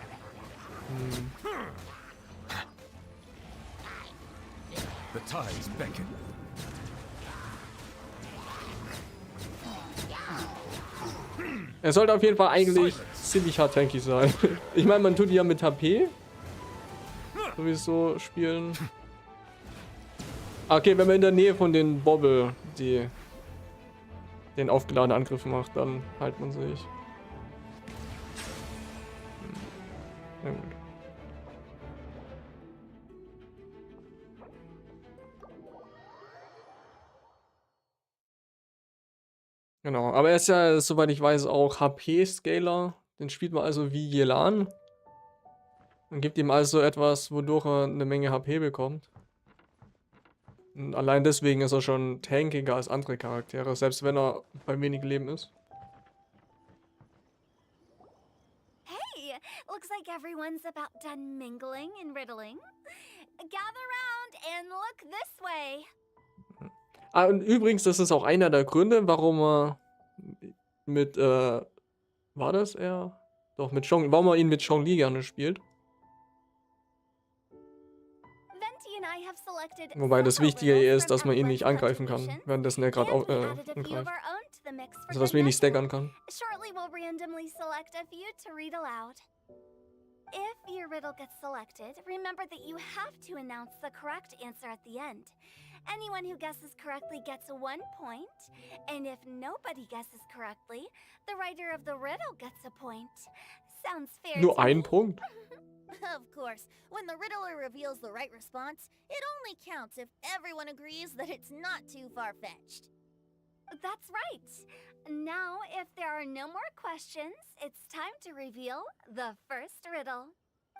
The tides beckon. Er sollte auf jeden Fall eigentlich ziemlich hart tanky sein. Ich meine, man tut ja mit HP. So wie es so spielen. Okay, wenn man in der Nähe von den Bobble den aufgeladenen Angriff macht, dann heilt man sich. Ja, gut. Genau, aber er ist ja, soweit ich weiß, auch HP-Scaler. Den spielt man also wie Yelan. Und gibt ihm also etwas, wodurch er eine Menge HP bekommt. Und allein deswegen ist er schon tankiger als andere Charaktere, selbst wenn er bei wenig Leben ist. Looks like everyone's about done mingling and riddling. Gather round and look this way. Ah, und übrigens, das ist auch einer der Gründe, warum er mit, war das er? Doch, mit Chong, warum er ihn mit Chong Li gerne spielt. Venti and I have selected Wobei das several Wichtige riddles ist, from dass man ihn nicht everyone's angreifen kann, contributions, währenddessen er gerade and we added a few of angreift. our own to the mix for Also, dass good man ihn nicht measure. staggern kann. Shortly, we'll randomly select a few to read aloud. If your riddle gets selected, remember that you have to announce the correct answer at the end. Anyone who guesses correctly gets 1 point, and if nobody guesses correctly, the writer of the riddle gets a point. Sounds fair Nur to ein me. Punkt. Of course, when the riddler reveals the right response, it only counts if everyone agrees that it's not too far-fetched. That's right. Now, if there are no more questions, it's time to reveal the first riddle.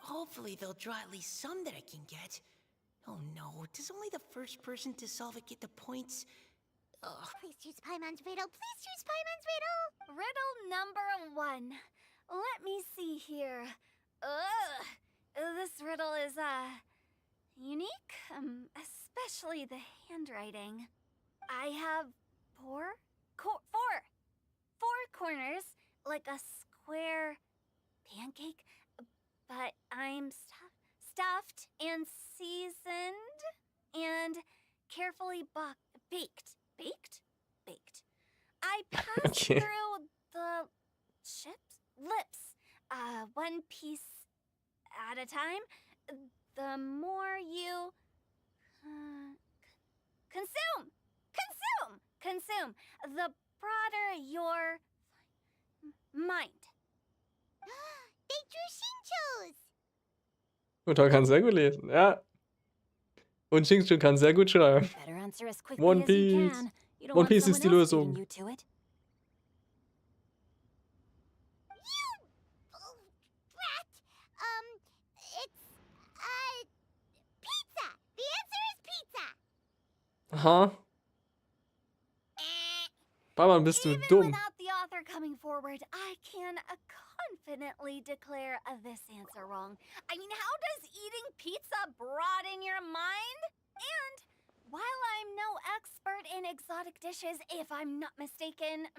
Hopefully they'll draw at least some that I can get. Oh no, does only the first person to solve it get the points? Ugh. Please choose Paimon's riddle. Please choose Paimon's riddle. Riddle number 1. Let me see here. Ugh. This riddle is, unique, especially the handwriting. I have four corners, like a square pancake, but I'm stuffed and seasoned and carefully baked. I pass Okay. through the lips, one piece at a time. The more you consume, the broader your mind. They drew Shinchos. Uta kann sehr gut lesen, ja. Und Xingqiu kann sehr gut schreiben. Better answer as quickly One as you Piece. can. You don't One want Piece ist someone die else beating Lösung. you to it. Oh, brat. It's pizza. The answer is pizza. Aha. Paimon, bist du Even dumm. without the author coming forward, I can confidently declare this answer wrong. I mean, how does eating pizza broaden your mind? And while I'm no expert in exotic dishes, if I'm not mistaken,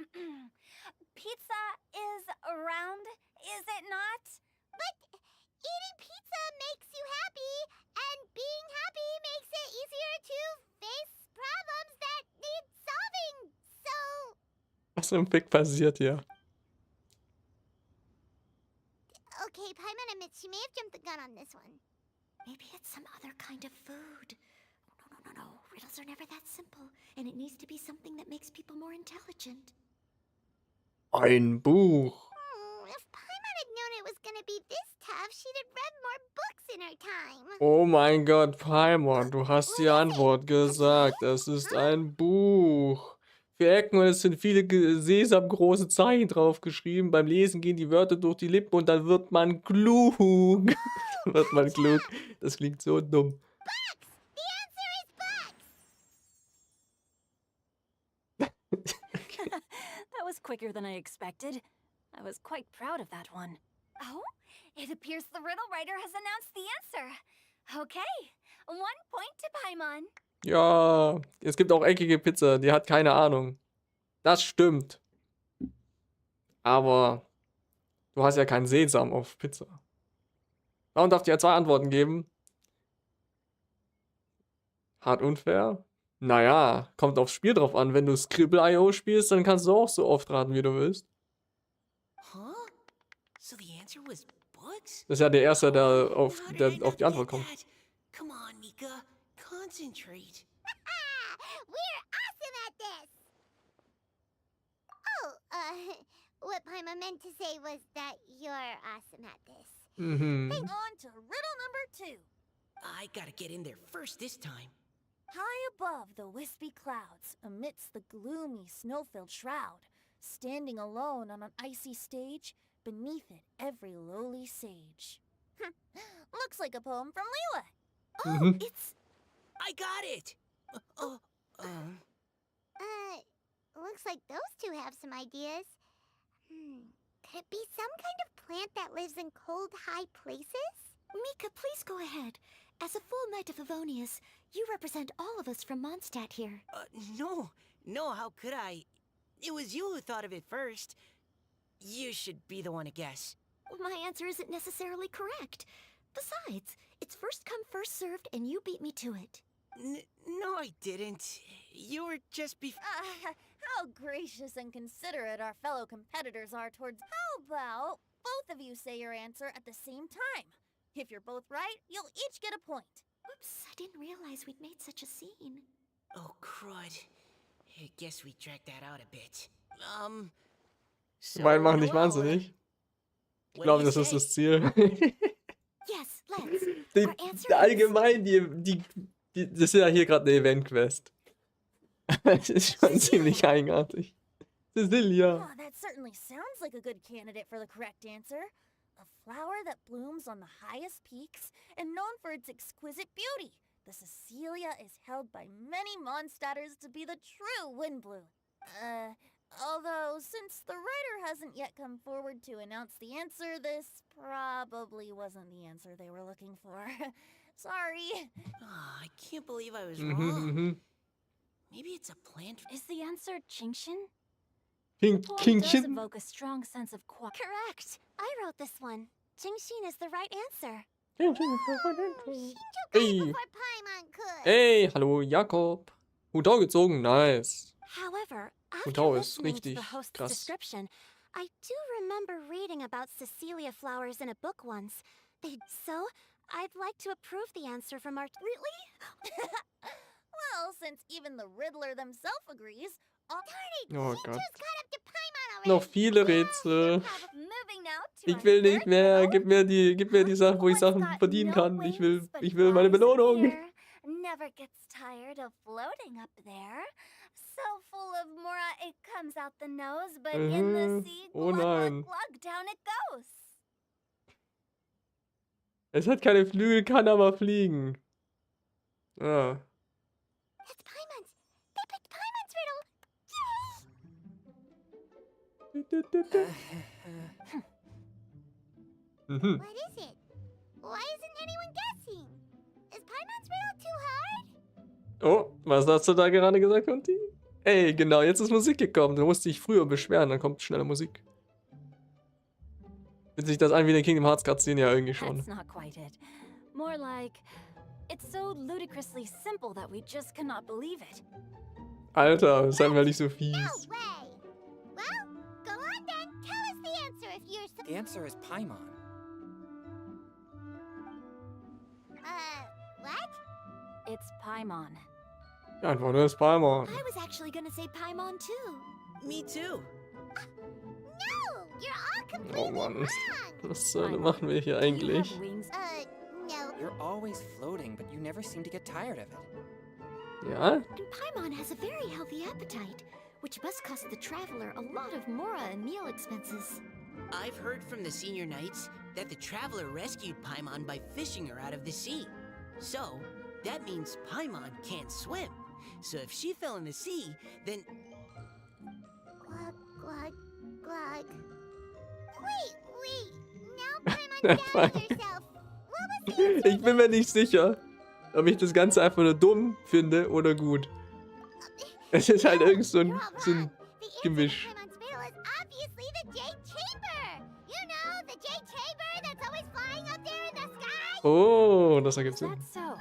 pizza is round, is it not? But eating pizza makes you happy, and being happy makes it easier to face problems that need solving. So, Was im Fick passiert hier? okay, Paimon admits she may have jumped the gun on this one. Maybe it's some other kind of food. No. Riddles are never that simple, and it needs to be something that makes people more intelligent. Ein Buch. If Paimon had known it was gonna be this tough, she'd have read more books in her time. Oh mein Gott, Paimon, du hast die Antwort gesagt. Es ist ein Buch. 4 Ecken und es sind viele sesamgroße Zeichen drauf geschrieben. Beim Lesen gehen die Wörter durch die Lippen und dann wird man klug. Dann wird man klug. Das klingt so dumm. Books! The answer is books! That was quicker than I expected. I was quite proud of that one. Oh, it appears the riddle writer has announced the answer. Okay, 1 point to Paimon. Ja, es gibt auch eckige Pizza, die hat keine Ahnung. Das stimmt. Aber du hast ja keinen Sesam auf Pizza. Warum darf die ja 2 Antworten geben? Hart unfair? Naja, kommt aufs Spiel drauf an. Wenn du Scribble.io spielst, dann kannst du auch so oft raten, wie du willst. Huh? So the answer was books? Das ist ja der Erste, der auf How did I die not Antwort get kommt. that? Come on, Mika. Concentrate. We're awesome at this! Oh, what Paimon meant to say was that you're awesome at this. Mhm. On to riddle number 2. I gotta get in there first this time. High above the wispy clouds, amidst the gloomy snow-filled shroud, standing alone on an icy stage, beneath it every lowly sage. Looks like a poem from Liyue. Oh, Mhm. it's... I got it! Looks like those two have some ideas. Could it be some kind of plant that lives in cold, high places? Mika, please go ahead. As a full knight of Favonius, you represent all of us from Mondstadt here. No, how could I? It was you who thought of it first. You should be the one to guess. My answer isn't necessarily correct. Besides, it's first come, first served, and you beat me to it. No, I didn't. You were just How gracious and considerate our fellow competitors are towards... How about both of you say your answer at the same time? If you're both right, you'll each get a point. Oops, I didn't realize we'd made such a scene. Oh, crud. I guess we dragged that out a bit. So, Beide machen dich hello. wahnsinnig. Ich What do glaube, you das ist say? das Ziel. Yes, let's. Die, Our answer allgemein, das ist ja hier gerade eine Event-Quest. Das ist schon ziemlich eigenartig. Cecilia. Oh, that certainly sounds like a good candidate for the correct answer. A flower that blooms on the highest peaks and known for its exquisite beauty. The Cecilia is held by many Mondstadters to be the true wind bloom. Although, since the writer hasn't yet come forward to announce the answer, this probably wasn't the answer they were looking for. Sorry. Oh, I can't believe I was wrong. Maybe it's a plant. Is the answer Chingshin? King, The poem King, does King. evoke a strong sense of Correct. I wrote this one. Jingshin is the right answer. Hey, Before Paimon could. hey, hallo Jakob. Hutau gezogen, nice. However, Und after Tau ist listening to richtig the host's krass. description, I do remember reading about Cecilia flowers in a book once. So, I'd like to approve the answer from our... Really? Well, since even the Riddler themselves agrees... Oh She Gott. just caught up to Paimon already. Noch viele Rätsel. Moving now to Ich our will nicht third mehr. riddle. Gib mir die Sachen, wo ich Sachen verdienen kann. Ich will meine Belohnung. Never gets tired of floating up there. So full of mora it comes out the nose, but in the sea, Oh glug, nein. glug, glug, down it goes. Es hat keine Flügel, kann aber fliegen. Ah. That's Paimon's. They picked Paimon's riddle. Mhm. What is it? Why isn't anyone guessing? Is Paimon's riddle too hard? Oh, was hast du da gerade gesagt, Conti? Ey, genau, jetzt ist Musik gekommen. Du musst dich früher beschweren, dann kommt schneller Musik. Fühlt sich das an wie den Kingdom Hearts Cutscene? Ja, irgendwie schon. That's not quite it. More like, it's so ludicrously simple that we just cannot believe it. Alter, sei mal nicht so No fies. way. Well, go on then. Tell us the answer if you're The answer is Paimon. what? It's Paimon. Die Antwort ist Paimon. I was actually gonna say Paimon too. Me too. No, you're all completely Oh Mann, wrong. was machen wir hier Do you eigentlich? have wings? No. You're always floating, but you never seem to get tired of it. Ja? And Paimon has a very healthy appetite, which must cost the traveler a lot of mora and meal expenses. I've heard from the senior knights that the traveler rescued Paimon by fishing her out of the sea. So, that means Paimon can't swim. So if she fell in the sea, then... Glug, glug, glug. Wait. Now Paimon's doubting herself. What was the answer? Ich bin mir nicht sicher, ob ich das Ganze einfach nur dumm finde oder gut. Es ist halt irgend so You're ein, all so wrong. ein The answer Gemisch. to Paimon's riddle is obviously the Jade Chamber. You know, the Jade Chamber that's always flying up there in the sky. Oh, das ergibt Is Sinn. that so?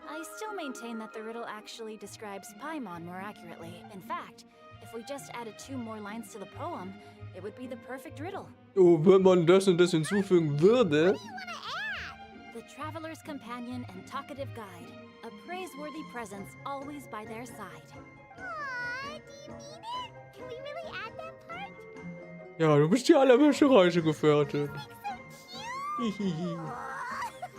I still maintain that the riddle actually describes Paimon more accurately. In fact, if we just added 2 more lines to the poem, it would be the perfect riddle. Oh, wenn man das und das hinzufügen würde. What do you want to add? The traveler's companion and talkative guide, a praiseworthy presence always by their side. Aw, do you mean it? Can we really add that part? Ja, du bist die allerbeste Reisegefährtin. That's so cute. Hihihi.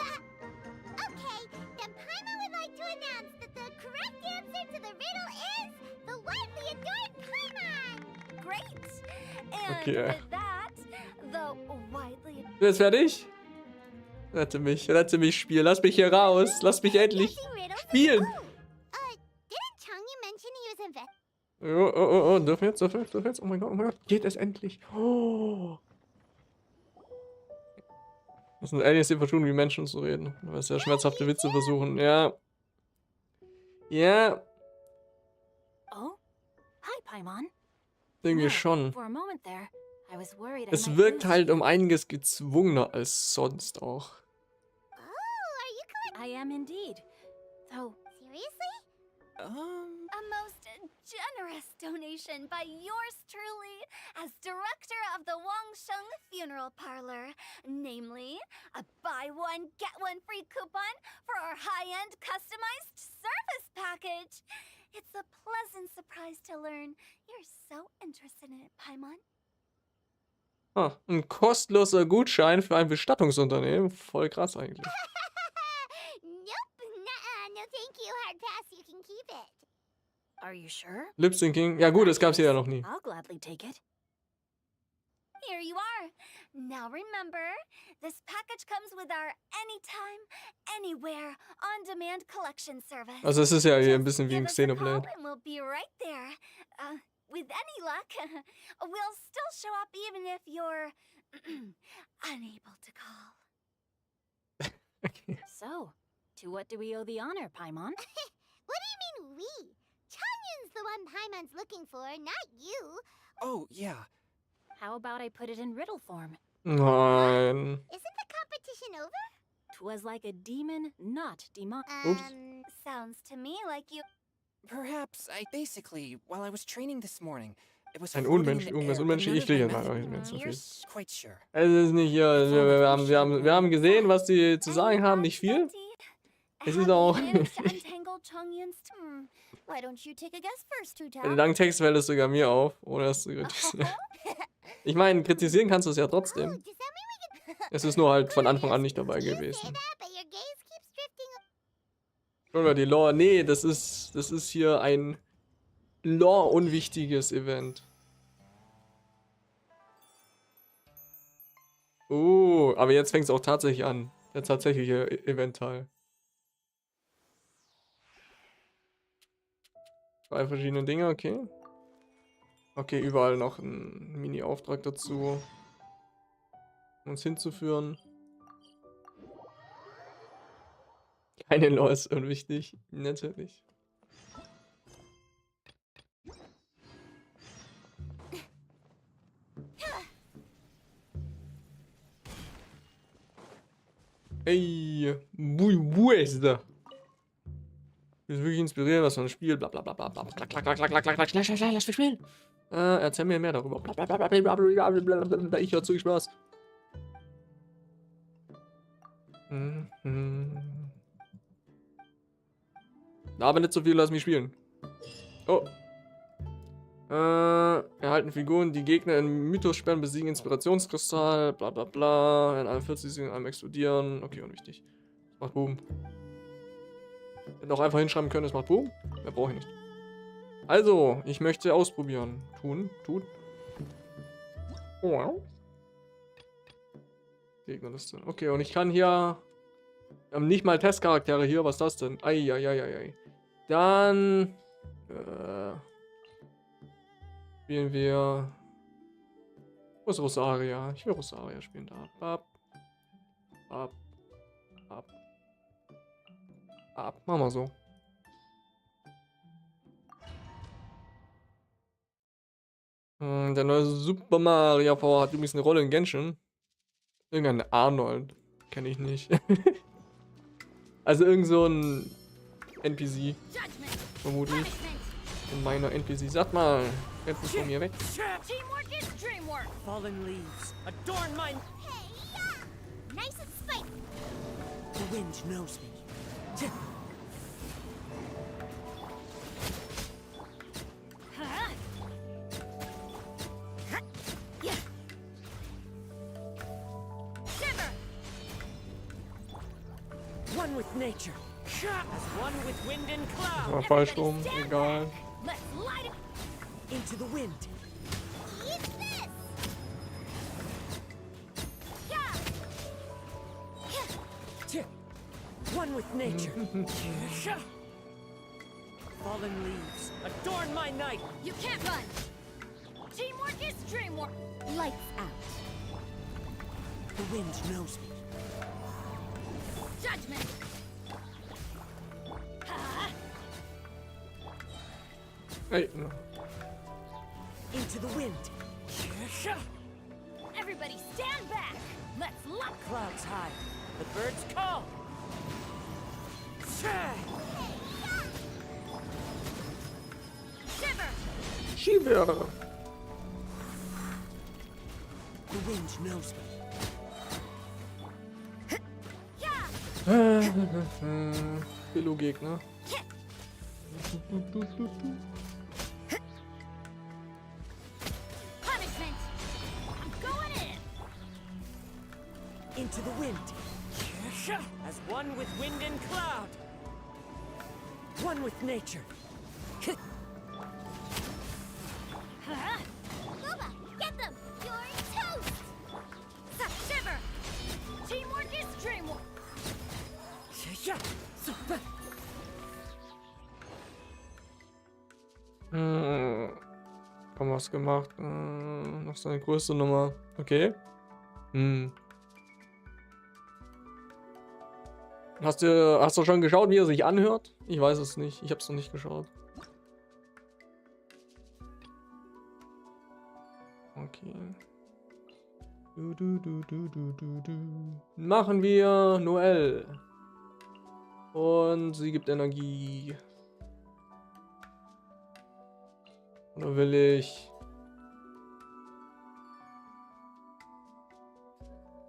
Okay, then Paimon would like to announce that the correct answer to the riddle is the widely adored Paimon. Great! And Okay. with that, the widely Du bist fertig? Rette mich, Spiel. Lass mich hier raus. Lass mich endlich Guessing riddles is spielen. cool. Didn't Changyu mention he was Oh, dürfen jetzt. Oh mein Gott, geht es endlich. Oh. Das sind Aliens, die versuchen, wie Menschen zu reden. Weil es ja schmerzhafte Witze versuchen. Ja. Ja, Oh? Hi, Paimon. irgendwie No, schon. For a moment there, I was worried I Es might wirkt lose halt you. um einiges gezwungener als sonst auch. Oh, are you collecting? I am indeed. Though, Seriously? A most generous donation by yours truly as director of the Wangsheng Funeral Parlor. Namely, a buy one, get one free coupon for our high-end customized service package. It's a pleasant surprise to learn you're so interested in it, Paimon. Ah, ein kostenloser Gutschein für ein Bestattungsunternehmen. Voll krass eigentlich. Nope, nuh-uh, no thank you, hard pass, you can keep it. are you sure? Lip Syncing. Ja gut, das gab's hier ja noch nie. I'll gladly take it. Here you are. Now remember, this package comes with our anytime, anywhere, on-demand collection service. Also es ist ja hier ein Just bisschen wie give im us a call Xenoblade. and we'll be right there. With any luck, we'll still show up even if you're unable to call. Okay. So, to what do we owe the honor, Paimon? What do you mean we? Chanyun's the one Paimon's looking for, not you. Oh, yeah. How about I put it in riddle form? Nein. Isn't the competition over? 'Twas like a demon, not demon. Oops. Sounds to me like you... Perhaps basically, while I was training this morning, it was Ein floating in Unmensch, the irgendwas air, but Unmenschlich. none Ich of my fliege jetzt method- mal. You're quite sure. Es ist nicht hier. Wir haben gesehen, was die zu sagen haben. Nicht viel. Es ist auch. Why don't you take a guess first, Bei den Tuta? langen Text fällt es sogar mir auf, ohne das zu kritisieren. Ich meine, kritisieren kannst du es ja Oh, trotzdem. does that mean we can... Es ist nur halt von Anfang an nicht dabei You say gewesen. that, but your gaze keeps drifting... Oder die Lore. Nee, das ist hier ein Lore-unwichtiges Event. Oh, aber jetzt fängt es auch tatsächlich an. Der tatsächliche Event-Teil. 2 verschiedene Dinge, okay. Okay, überall noch ein Mini-Auftrag dazu. Um uns hinzuführen. Keine Lore ist unwichtig. Natürlich. Ey, Buesta. Ich bin wirklich inspiriert, was man spielt. Bla bla bla bla bla. Klack, klack, klack, klack, klack, klack, schnell, schnell, schnell, lass mich spielen. Erzähl mir mehr darüber. Bla, bla, bla, bla, bla, bla, bla, bla, bla. Ich hör zu, Spaß. Aber nicht so viel, lass mich spielen. Oh. Erhalten Figuren, die Gegner in Mythos sperren, besiegen Inspirationskristall, bla bla bla. In 41 in einem explodieren. Okay, unwichtig. Macht Boom. Hätte auch einfach hinschreiben können, es macht Boom. Mehr brauche ich nicht. Also, ich möchte ausprobieren. Tun. Wow. Gegnerliste. Okay, und ich kann hier. Wir haben nicht mal Testcharaktere hier. Was ist das denn? Eieieiei. Dann. Spielen wir. Wo ist Rosaria? Ich will Rosaria spielen da. Ab. Machen wir so. Der neue Super Mario V hat übrigens eine Rolle in Genshin. Irgendein Arnold. Kenne ich nicht. Also irgend so ein NPC. Vermutlich. Ein meiner NPC. Sag mal, rennt nicht von mir weg. Teamwork is dreamwork. Fallen leaves adorn my... Nice and spicy. The wind knows me. One with nature, as one with wind and cloud. War falsch rum. Egal. Let's light it. Into the wind. Use this. One with nature. Fallen leaves Adorn my night! You can't run! Teamwork is dreamwork! Lights out. The wind knows me. Judgment! Ey. Into the wind. Everybody stand back! Let's lock! Clouds high. The birds call. Shiver! Shiver. The wind knows me. Billo-Gegner. Punishment! I'm going in! Into the wind. As one with wind and cloud. One with nature. Luba, get them! You're toast! Shiver! Teamwork is dreamwork! Kaum was gemacht. Noch seine größte Nummer. Okay. Hast du schon geschaut, wie er sich anhört? Ich weiß es nicht. Ich habe es noch nicht geschaut. Okay. Machen wir Noel. Und sie gibt Energie. Oder will ich?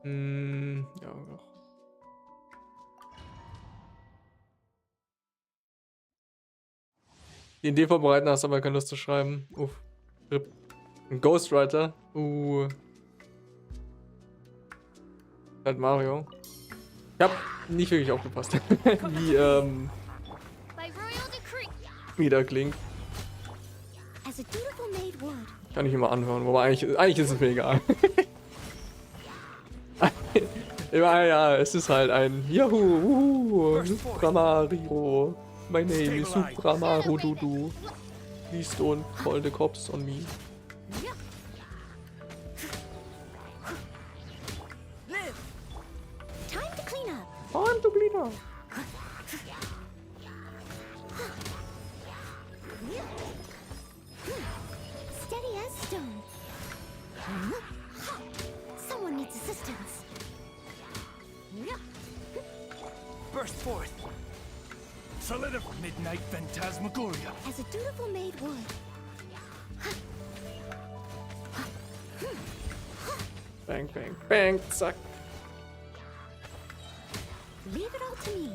Ja, doch. Die Idee vorbereiten, hast aber keine Lust zu schreiben. Uff. Ein Ghostwriter. Halt Mario. Ich hab nicht wirklich aufgepasst, wie By royal decree! wie der klingt. As a dutiful maid would. Kann ich immer anhören, wobei eigentlich ist es mir egal. Ja, es ist halt ein Yahoo, Super Mario. My name is Super Mario Dudu. Please don't call the cops on me. Time to clean up. Time to clean up. Steady as stone. Someone needs assistance. Burst forth. Solidify midnight phantasmagoria. As a dutiful maid would. Bang, bang, bang, zack. Leave it all to me.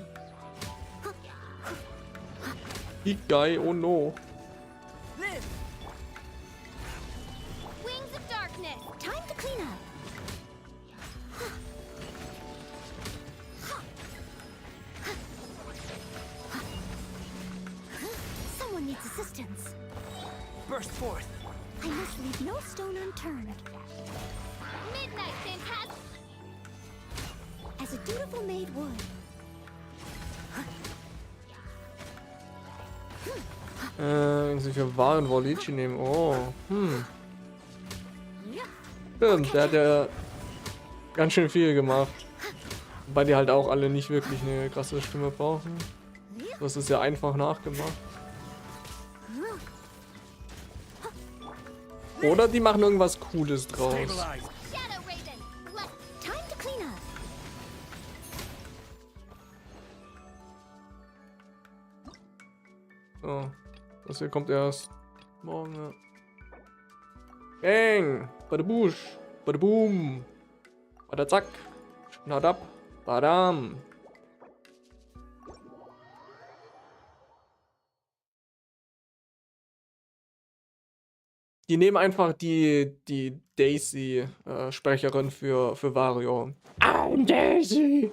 Big guy, oh no. Live. Wings of darkness! Time to clean up. Someone needs assistance. Burst forth. I must leave no stone unturned. Midnight phantasm! As a dutiful maid would. Sich für Waren Volici nehmen. Oh, Stimmt, der hat ja ganz schön viel gemacht. Wobei die halt auch alle nicht wirklich eine krasse Stimme brauchen. Das ist ja einfach nachgemacht. Oder die machen irgendwas Cooles draus. Stabilize. Shadow Raven! Left! Time to clean up. So, das hier kommt erst morgen. Ja. Bang! Bada busch! Bada boom! Bada zack! Schnadab! Badam! Die nehmen einfach die Daisy-Sprecherin für Wario. I'm Daisy!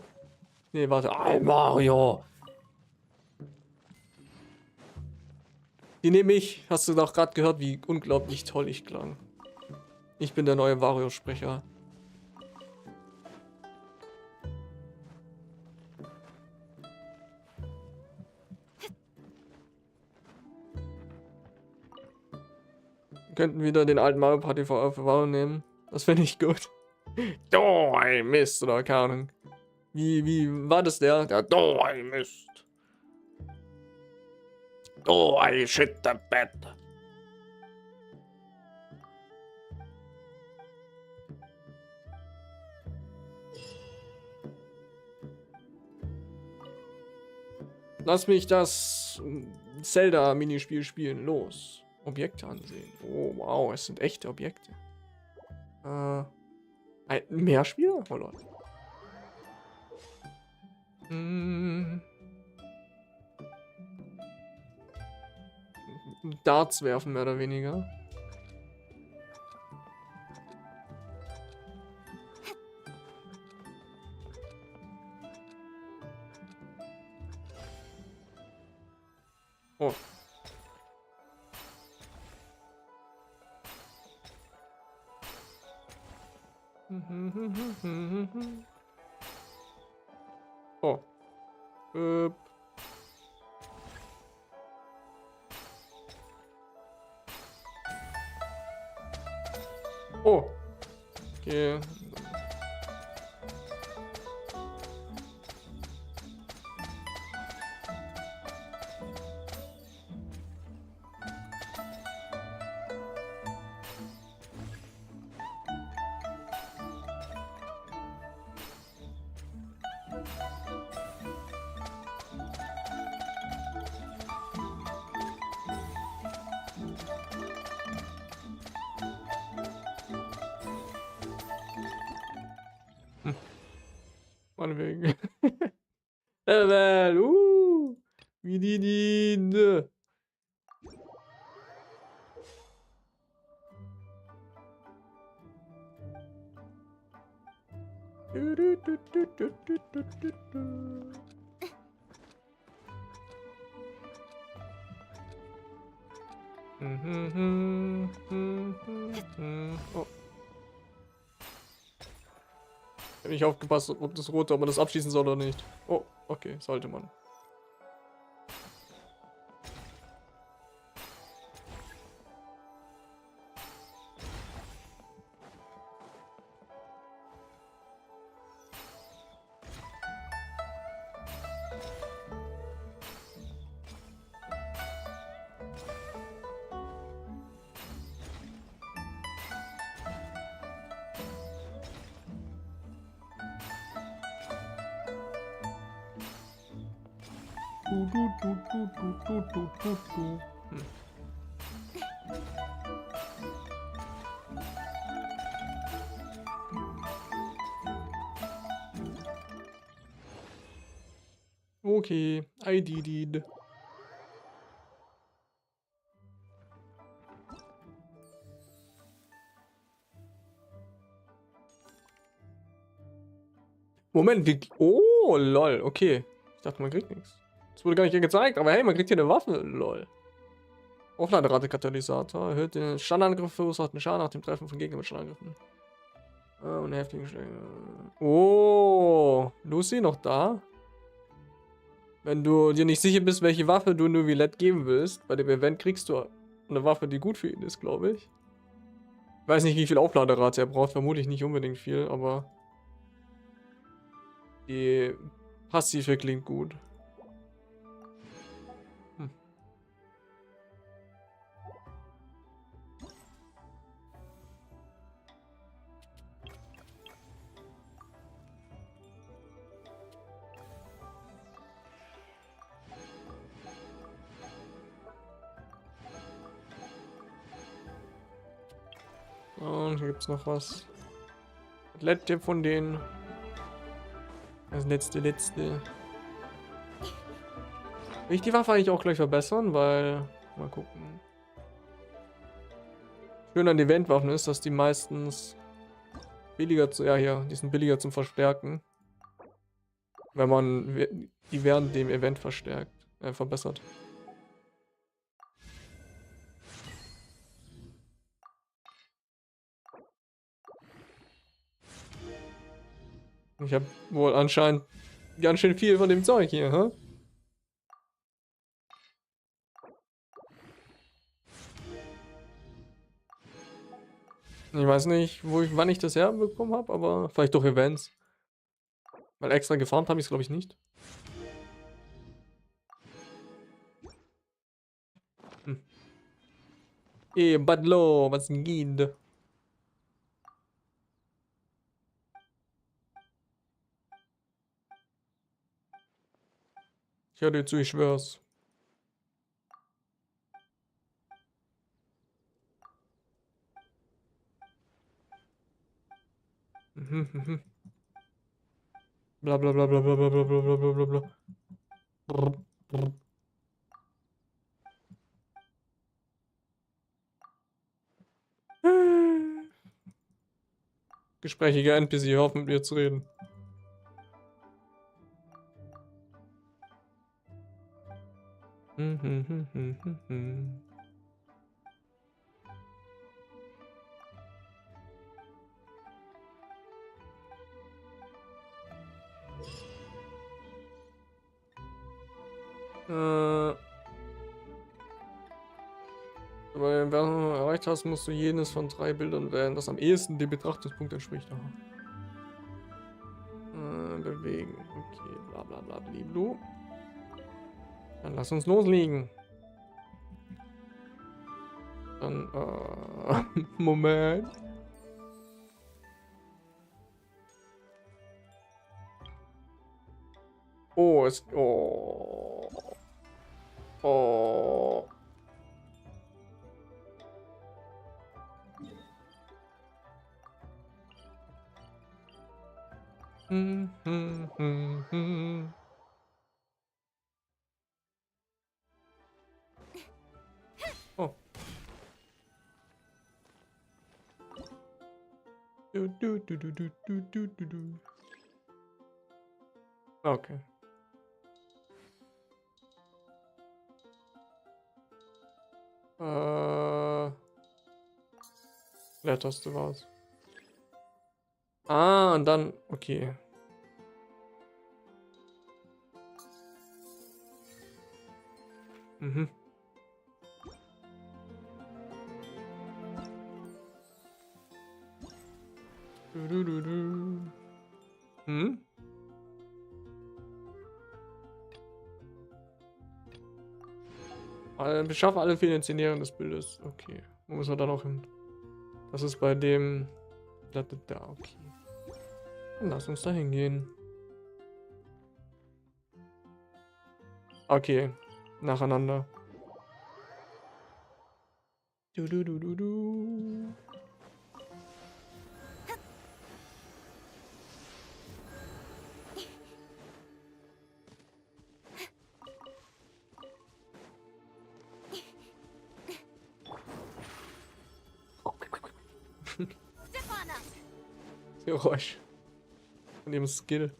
Nee, warte, I'm Mario! Die nehme ich. Hast du doch gerade gehört, wie unglaublich toll ich klang. Ich bin der neue Wario-Sprecher. Wir könnten wieder den alten Mario Party VR nehmen. Das fände ich gut. Oh, ein Mist, oder keine Ahnung. Wie war das der? Der Oh, ein Mist. Oh, I shit the bed. Lass mich das Zelda-Minispiel spielen. Los. Objekte ansehen. Oh, wow, es sind echte Objekte. Ein Mehrspieler? Oh, Leute. Darts werfen, mehr oder weniger. Oh. Oh. Oh. Okay. Meinetwegen. Level, wie die. Oh. Ich habe nicht aufgepasst, ob das rote, ob man das abschießen soll oder nicht. Oh, okay, sollte man. Okay, I did it. Moment, wie. Oh, lol, okay. Ich dachte, man kriegt nichts. Das wurde gar nicht gezeigt, aber hey, man kriegt hier eine Waffe, lol. Aufladerate-Katalysator erhöht den Standangriff, verursacht einen Schaden nach dem Treffen von Gegnern mit Standangriffen. Und heftigen Schläge. Oh, Lucy noch da? Wenn du dir nicht sicher bist, welche Waffe du nur Violet geben willst, bei dem Event kriegst du eine Waffe, die gut für ihn ist, glaube ich. Ich weiß nicht, wie viel Aufladerate er braucht, vermutlich nicht unbedingt viel, aber die Passive klingt gut. Und hier gibt es noch was. Das letzte von denen. Das letzte. Will ich die Waffe eigentlich auch gleich verbessern, weil. Mal gucken. Schön an Eventwaffen ist, dass die meistens billiger zu. Ja, hier, die sind billiger zum Verstärken. Wenn man die während dem Event verbessert. Ich habe wohl anscheinend ganz schön viel von dem Zeug hier, hä? Ich weiß nicht, wann ich das herbekommen habe, aber vielleicht durch Events. Weil extra gefarmt habe ich es, glaube ich, nicht. Hm. Badlo, was geht? Ich höre dir zu, ich schwör's. Bla bla bla bla bla bla bla bla bla bla bla bla. Brr, brr. Gesprächiger NPC, hör auf mit mir zu reden. Wenn du erreicht hast, musst du jenes von 3 Bildern wählen, das am ehesten dem Betrachtungspunkt entspricht. Aha. Bewegen. Okay, bla bla bla bliblu. Dann lass uns loslegen. Dann, Moment. Oh, es. Oh. Oh. Oh. Du. Okay. Leertaste war's. Ah, und dann. Okay. Mhm. Hm? Beschaffe alle Finanzierungen des Bildes. Okay. Wo müssen wir dann auch hin? Das ist bei dem. Da, okay. Dann lass uns da hingehen. Okay. Nacheinander. Du. Geräusch. Von dem Skill.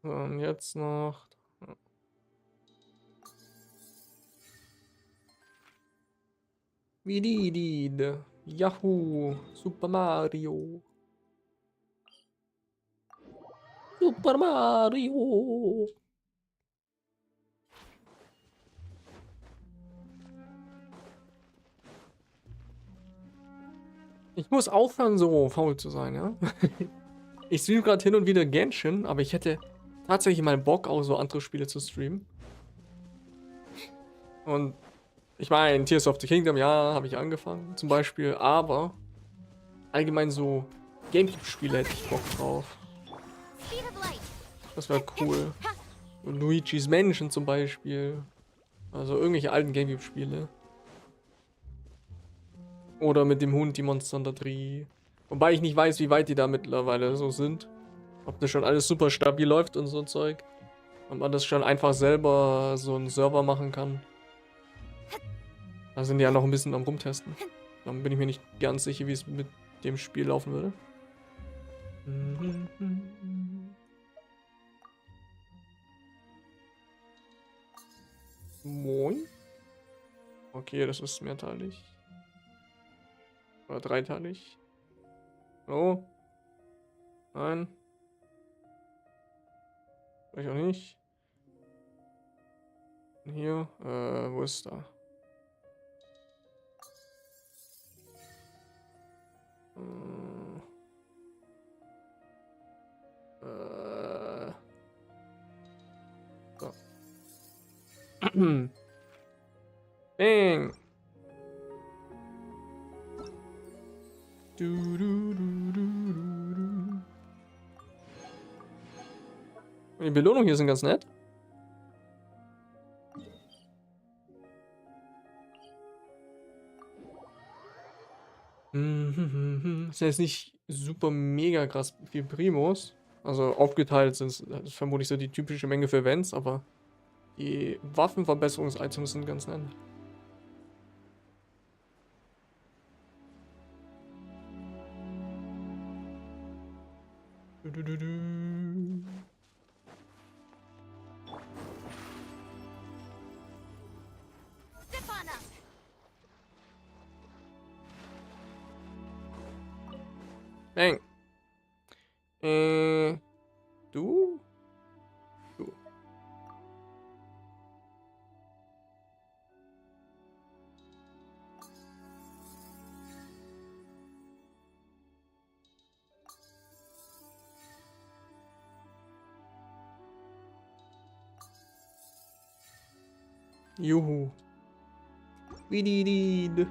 So, und jetzt noch. Vidid. Yahoo. Super Mario. Super Mario. Ich muss aufhören, so faul zu sein, ja? Ich streame gerade hin und wieder Genshin, aber ich hätte tatsächlich mal Bock, auch so andere Spiele zu streamen. Und ich meine, Tears of the Kingdom, ja, habe ich angefangen, zum Beispiel, aber allgemein so Gamecube-Spiele hätte ich Bock drauf. Das wäre cool. Und Luigi's Mansion zum Beispiel. Also irgendwelche alten Gamecube-Spiele. Oder mit dem Hund die Monster Hunter 3. Wobei ich nicht weiß, wie weit die da mittlerweile so sind. Ob das schon alles super stabil läuft und so ein Zeug. Ob man das schon einfach selber so einen Server machen kann. Da sind die ja noch ein bisschen am Rumtesten. Dann bin ich mir nicht ganz sicher, wie es mit dem Spiel laufen würde. Moin. Okay, das ist mehrteilig. Oder dreiteilig. Oh. Nein. Vielleicht auch nicht. Hier, wo ist da? So. Bang! Du, du, du, du, du, du. Die Belohnungen hier sind ganz nett. Ist ja jetzt nicht super mega krass viel Primos. Also aufgeteilt sind es vermutlich so die typische Menge für Events, aber die Waffenverbesserungs-Items sind ganz nett. Du, du, du, du. Step on up. Bang. Du? Du. Juhu. Wididid.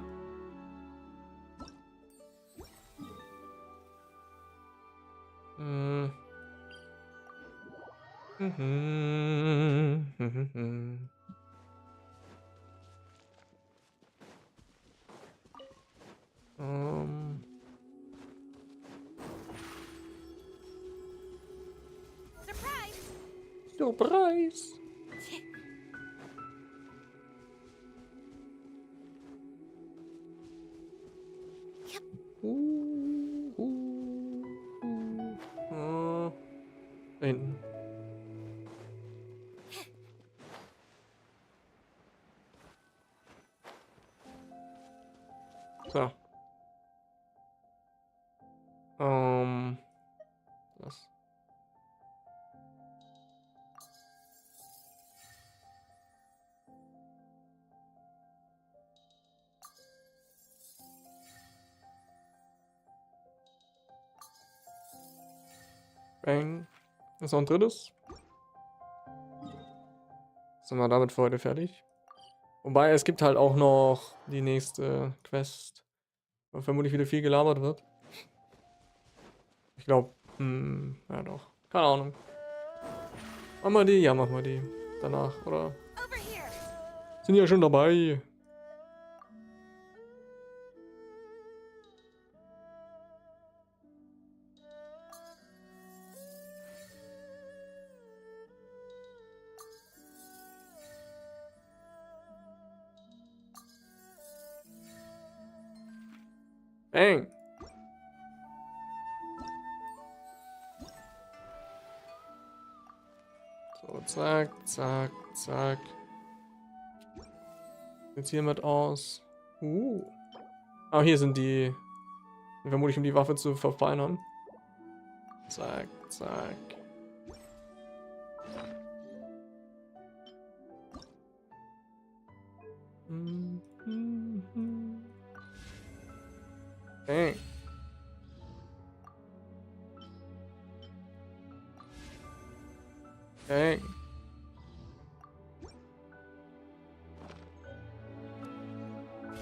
Surprise! Surprise. Da hinten. So. Das. Bang. Ist noch ein drittes. Sind wir damit für heute fertig? Wobei, es gibt halt auch noch die nächste Quest, wo vermutlich wieder viel gelabert wird. Ich glaube, ja doch. Keine Ahnung. Machen wir die? Ja, machen wir die. Danach, oder? Over here. Sind ja schon dabei. Bang. So, zack, zack, zack. Jetzt hiermit aus. Ah, hier sind die. Vermutlich, um die Waffe zu verfeinern. Zack, zack. Bang. Bang.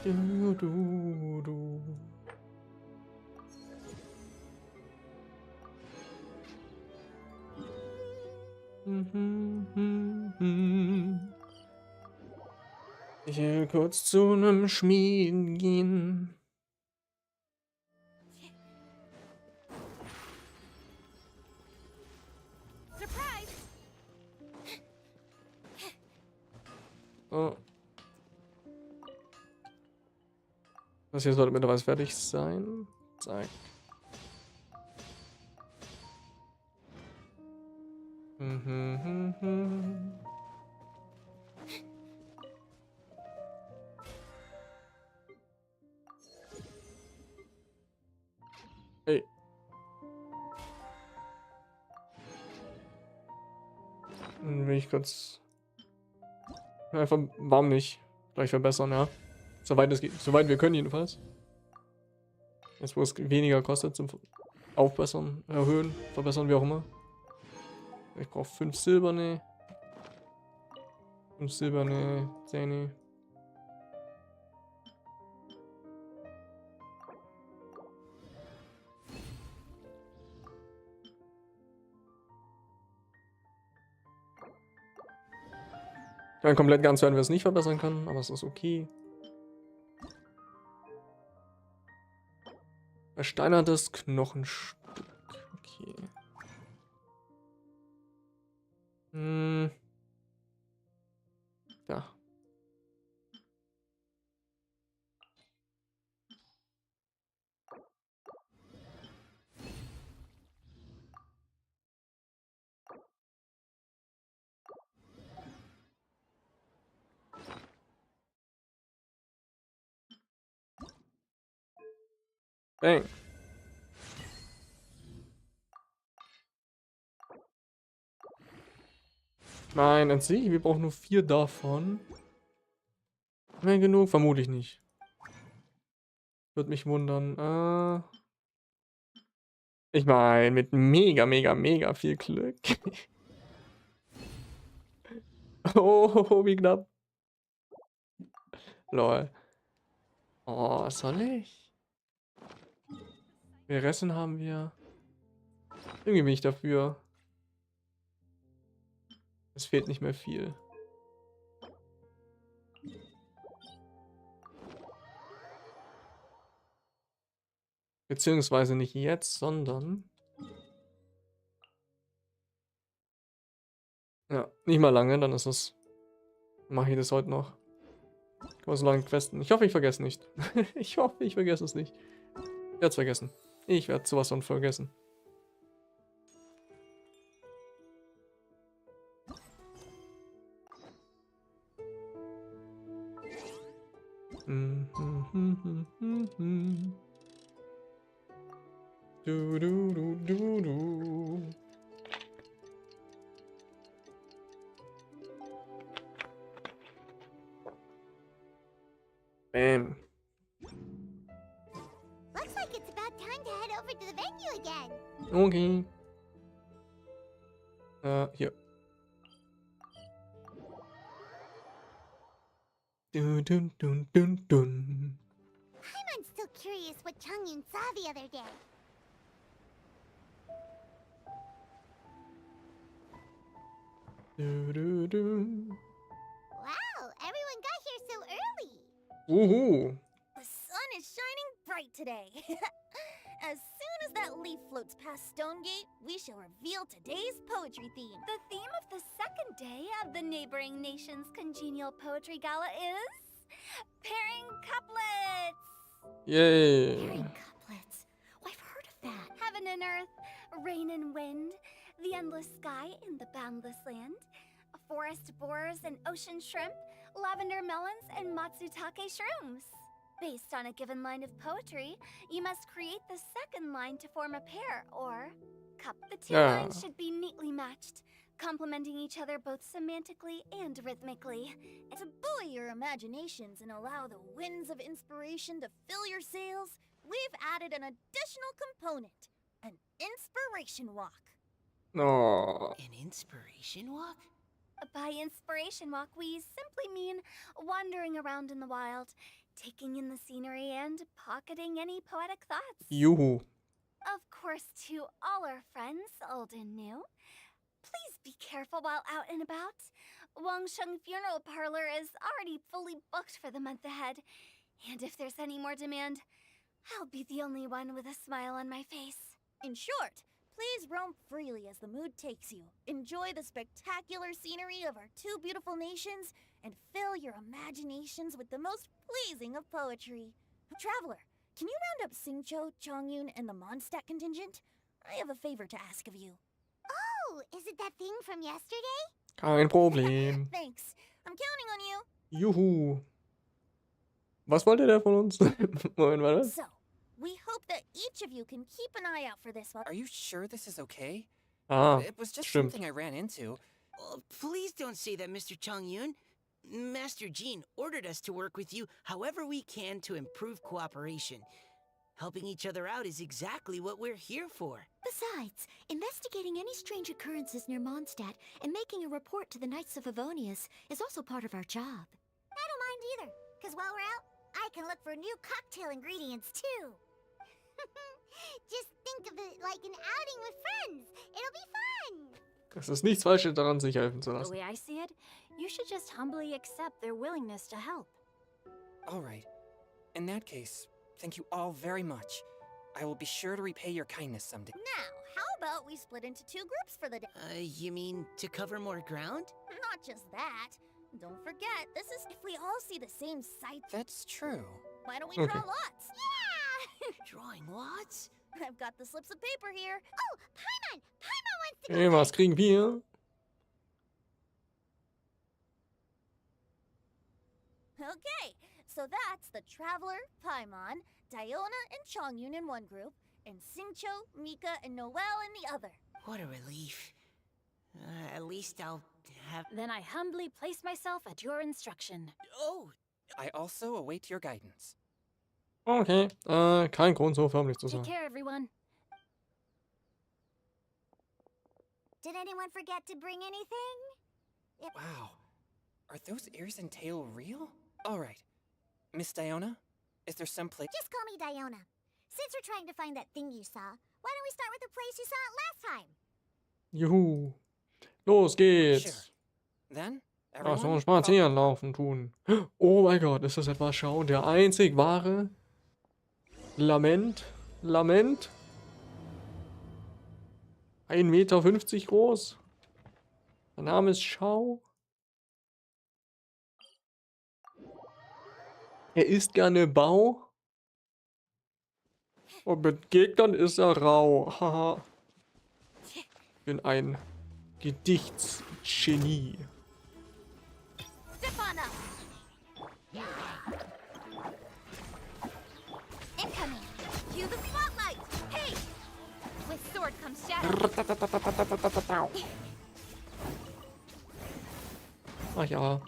Du, du, du. Ich will kurz zu einem Schmieden gehen. Surprise! Oh. Das hier sollte mittlerweile fertig sein. Zack. Hey. Dann will ich kurz einfach warm nicht gleich verbessern, ja. Soweit es geht, soweit wir können jedenfalls. Jetzt wo es weniger kostet zum Aufbessern, erhöhen, verbessern, wie auch immer. Ich brauche 5 silberne. 5 silberne Zähne. Ich meine, komplett ganz werden wir es nicht verbessern können, aber es ist okay. Versteinertes Knochenstück. Okay. Ja. Bang. Nein, an sich, wir brauchen nur 4 davon. Mehr genug? Vermutlich nicht. Würde mich wundern. Ich meine, mit mega viel Glück. Oh, wie knapp. Lol. Oh, was soll ich? Resten haben wir. Irgendwie bin ich dafür. Es fehlt nicht mehr viel. Beziehungsweise nicht jetzt, sondern... Ja, nicht mal lange, dann ist es... Mache ich das heute noch. Kann man so lange questen. Ich hoffe, ich vergesse nicht. Ich hoffe, ich vergesse es nicht. Ich werde es vergessen. Ich werde sowas von vergessen. Du, du, du, du, du. Bam. Looks like it's about time to head over to the venue again. Okay. Hier. Dun, dun, dun, dun, dun. I'm still curious what Changyun saw the other day. Du, du, du. Wow, everyone got here so early. Uhu. The sun is shining bright today. As soon as that leaf floats past Stonegate, we shall reveal today's poetry theme. The theme of the second day of the neighboring nation's congenial poetry gala is pairing couplets. Yay. Pairing couplets. Oh, I've heard of that. Heaven and earth, rain and wind, the endless sky and the boundless land, forest borers and ocean shrimp, lavender melons and matsutake shrooms. Based on a given line of poetry, you must create the second line to form a pair, or cup. The two lines should be neatly matched, complementing each other both semantically and rhythmically. To buoy your imaginations and allow the winds of inspiration to fill your sails, we've added an additional component, an inspiration walk. Oh. An inspiration walk? By inspiration walk, we simply mean wandering around in the wild, taking in the scenery and pocketing any poetic thoughts. Juhu. Of course, to all our friends, old and new, please be careful while out and about. Wangsheng Funeral Parlor is already fully booked for the month ahead, and if there's any more demand, I'll be the only one with a smile on my face. In short, please roam freely as the mood takes you. Enjoy the spectacular scenery of our two beautiful nations, and fill your imaginations with the most pleasing of poetry. Traveler, can you round up Singcho, Chongyun, and the Mondstadt contingent? I have a favor to ask of you. Oh, is it that thing from yesterday? Kein Problem. Thanks. I'm counting on you. Juhu. Was wollte der von uns? Moment, warte. So, we hope that each of you can keep an eye out for this one. Are you sure this is okay? Ah, It was just stimmt. something I ran into. Oh, please don't say that, Mr. Chongyun. Master Jean ordered us to work with you however we can to improve cooperation. Helping each other out is exactly what we're here for. Besides, investigating any strange occurrences near Mondstadt and making a report to the Knights of Favonius is also part of our job. I don't mind either, because while we're out, I can look for new cocktail ingredients too. Just think of it like an outing with friends. It'll be fun. Es ist nichts Falsches daran, sich helfen zu The lassen. way I see it, you should just humbly accept their willingness to help. All right. In that case, thank you all very much. I will be sure to repay your kindness someday. Now, how about we split into 2 groups for the day? You mean to cover more ground? Not just that. Don't forget, this is if we all see the same sight. That's true. Why don't we draw Okay. lots? Yeah! Drawing lots? I've got the slips of paper here. Oh, Paimon! Paimon wants to go Hey, was first. kriegen wir? Okay, so that's the Traveler, Paimon, Diona, and Chongyun in one group, and Xingqiu, Mika, and Noel in the other. What a relief. At least I'll have... Then I humbly place myself at your instruction. Oh, I also await your guidance. Okay, kein Grund, so förmlich zu Take sein. care, everyone. Did anyone forget to bring anything? Wow. Are those ears and tail real? All right. Miss Diona, is there some place... Just call me Diona. Since we're trying to find that thing you saw, why don't we start with the place you saw it last time? Juhu. Los geht's. Sure. Then, Ach so, everyone... spazieren laufen tun. Oh mein Gott, ist das etwas schau? Der einzig wahre Lament. 1,50 Meter groß. Sein Name ist Schau. Er isst gerne Bau. Und mit Gegnern ist er rau. Haha. Ich bin ein Gedichtsgenie. Step on up! Incoming! Cue the spotlight! Hey! With sword comes shadow. Ach ja.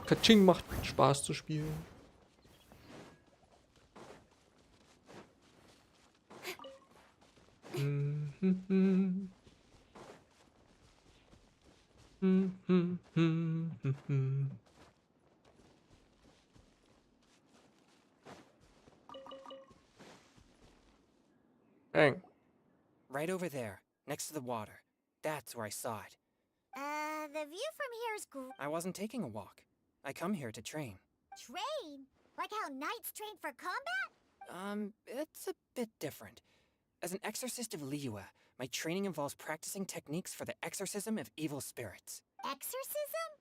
Kaching macht Spaß zu spielen. Bang. Right over there, next to the water. That's where I saw it. The view from here is great. I wasn't taking a walk. I come here to train. Train? Like how knights train for combat? It's a bit different. As an exorcist of Liyue, my training involves practicing techniques for the exorcism of evil spirits. Exorcism?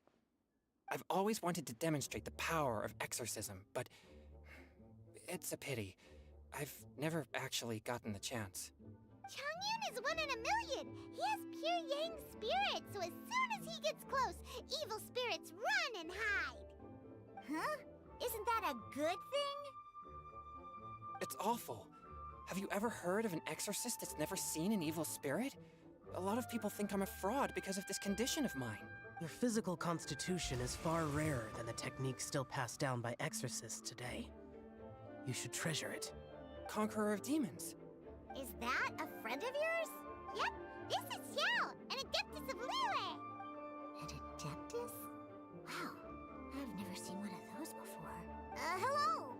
I've always wanted to demonstrate the power of exorcism, but it's a pity. I've never actually gotten the chance. Chongyun is 1 in a million. He has pure yang spirit, so as soon as he gets close, evil spirits run and hide. Huh? Isn't that a good thing? It's awful. Have you ever heard of an exorcist that's never seen an evil spirit? A lot of people think I'm a fraud because of this condition of mine. your physical constitution is far rarer than the techniques still passed down by exorcists today. You should treasure it. Conqueror of demons. Is that a friend of yours? Yep, this is Xiao, an adeptus of Liyue. An adeptus? Wow, I've never seen one of those before. Hello,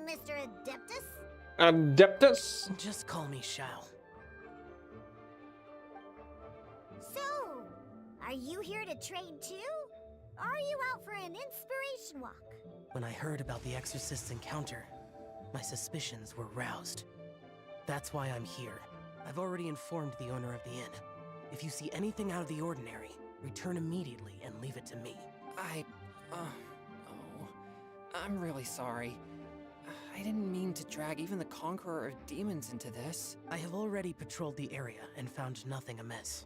Mr. Adeptus? Adeptus? Just call me Shao. So, are you here to train too? Or are you out for an inspiration walk? When I heard about the exorcist's encounter, my suspicions were roused. That's why I'm here. I've already informed the owner of the inn. If you see anything out of the ordinary, return immediately and leave it to me. I'm really sorry. I didn't mean to drag even the Conqueror of Demons into this. I have already patrolled the area and found nothing amiss.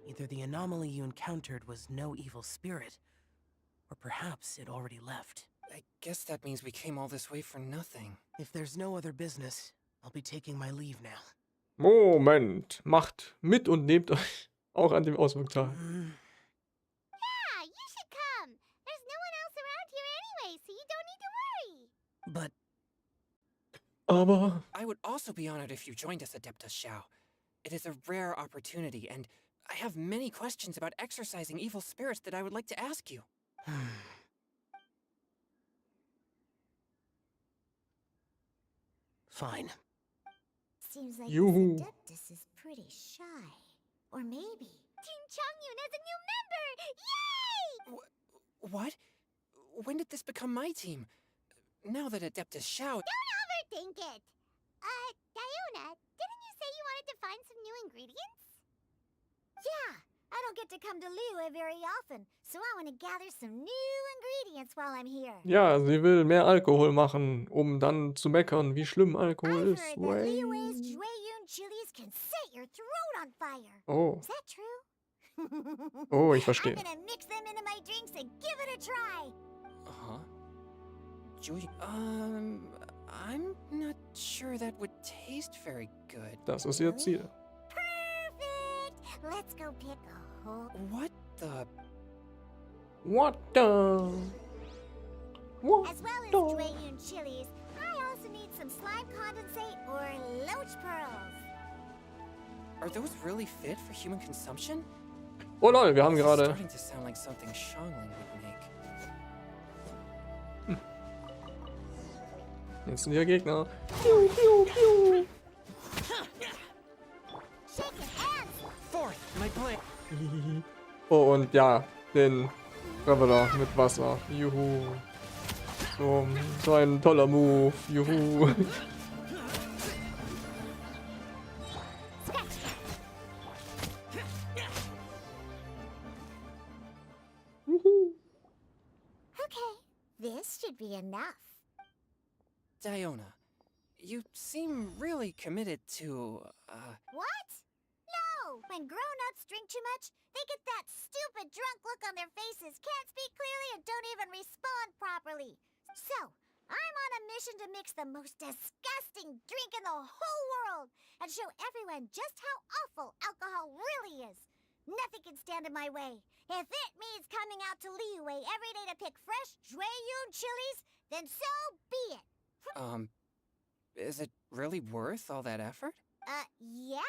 Either the anomaly you encountered was no evil spirit, or perhaps it already left. I guess that means we came all this way for nothing. If there's no other business, I'll be taking my leave now. Moment. Macht mit und nehmt euch auch an dem Ausflug teil. anyway, so you don't need to worry. But Aber I would also be honored if you joined us, Adeptus Xiao. It is a rare opportunity, and I have many questions about exorcising evil spirits that I would like to ask you. fine. Seems like Yoo-hoo. this Adeptus is pretty shy. Or maybe. Team Chongyun has a new member! Yay! What? When did this become my team? Now that Adeptus Xiao... Don't overthink it. Diona, didn't you say you wanted to find some new ingredients? Yeah, I don't get to come to Liyue very often, so I want to gather some new ingredients while I'm here. ja, sie will mehr Alkohol machen, um dann zu meckern, wie schlimm Alkohol I've ist. heard that Way. Liyue's Jueyun chilies can set your throat on fire. Oh, Is that true? oh, ich I'm verstehe. gonna mix them into my drinks and give it a try. Uh-huh. Julie, I'm not sure that would taste very good. Das ist ihr Ziel. Perfect! Let's go pick a whole... What the... What the? What As well as the? Jueyun chilies, I also need some slime condensate or loach pearls. Are those really fit for human consumption? Oh lol, wir haben This is gerade... starting to sound like something Xiangling would make. Jetzt sind hier Gegner. Piu, piu, piu. Shaking hands! Fourth, my plan. Oh, und ja, den Traveler mit Wasser. Juhu. So ein toller Move. Juhu. Okay, this should be enough. Diona, you seem really committed to, What? No! When grown-ups drink too much, they get that stupid drunk look on their faces, can't speak clearly, and don't even respond properly. So, I'm on a mission to mix the most disgusting drink in the whole world and show everyone just how awful alcohol really is. Nothing can stand in my way. If it means coming out to Liyue every day to pick fresh Jueyun chilies, then so be it. is it really worth all that effort? Yeah.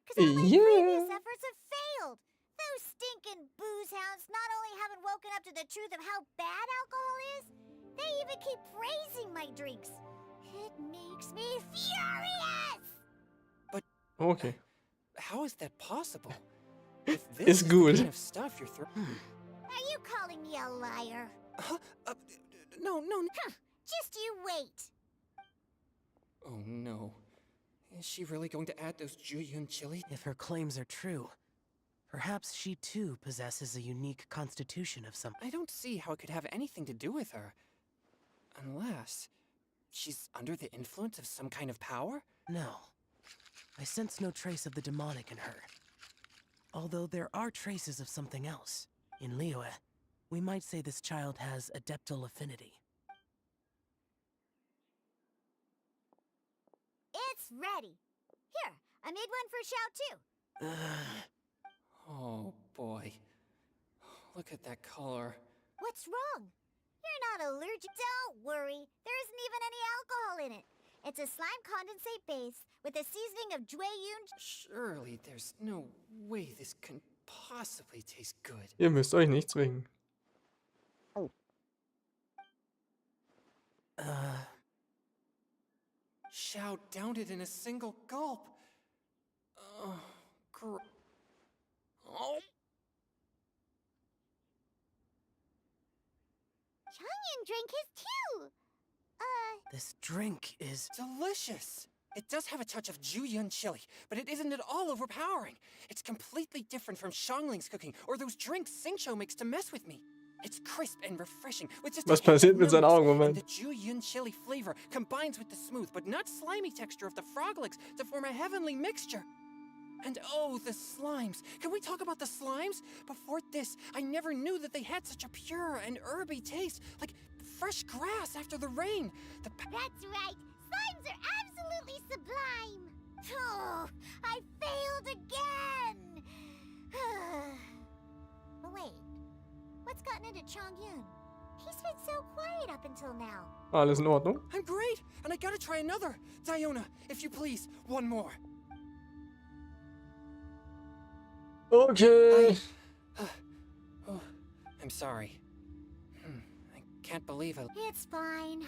Because all my previous Yeah. efforts have failed. Those stinking booze hounds not only haven't woken up to the truth of how bad alcohol is, they even keep praising my drinks. It makes me furious! Okay. How is that possible? If this Ist is the gut. kind of stuff you're Are you calling me a liar? No. Just you wait. Oh no. Is she really going to add those Jueyun chili? If her claims are true, perhaps she too possesses a unique constitution of some... I don't see how it could have anything to do with her. Unless she's under the influence of some kind of power? No. I sense no trace of the demonic in her. Although there are traces of something else. In Liyue, we might say this child has adeptal affinity. It's ready. Here, I made one for Xiao too. Oh boy. Look at that color. What's wrong? You're not allergic. Don't worry. There isn't even any alcohol in it. It's a slime condensate base with a seasoning of Jueyun. Surely there's no way this can possibly taste good. Ihr müsst euch nicht zwingen. Xiao downed it in a single gulp. Oh. Chongyun drank his too. This drink is... Delicious! It does have a touch of Jueyun chili, but it isn't at all overpowering. It's completely different from Xiangling's cooking or those drinks Xingqiu makes to mess with me. It's crisp and refreshing, with just Was a hint passiert of mit seinen notes, Augen? and Moment. the Jueyun chili flavor combines with the smooth but not slimy texture of the frog legs to form a heavenly mixture. And oh, the slimes. Can we talk about the slimes? Before this, I never knew that they had such a pure and herby taste, like fresh grass after the rain. That's right. Slimes are absolutely sublime. Oh, I failed again. But wait, what's gotten into Chongyun? He's sounded so quiet up until now. Alles in Ordnung? I'm great, and I gotta try another. Diona, if you please, one more. Okay. Oh, I'm sorry. I can't believe I... It's fine.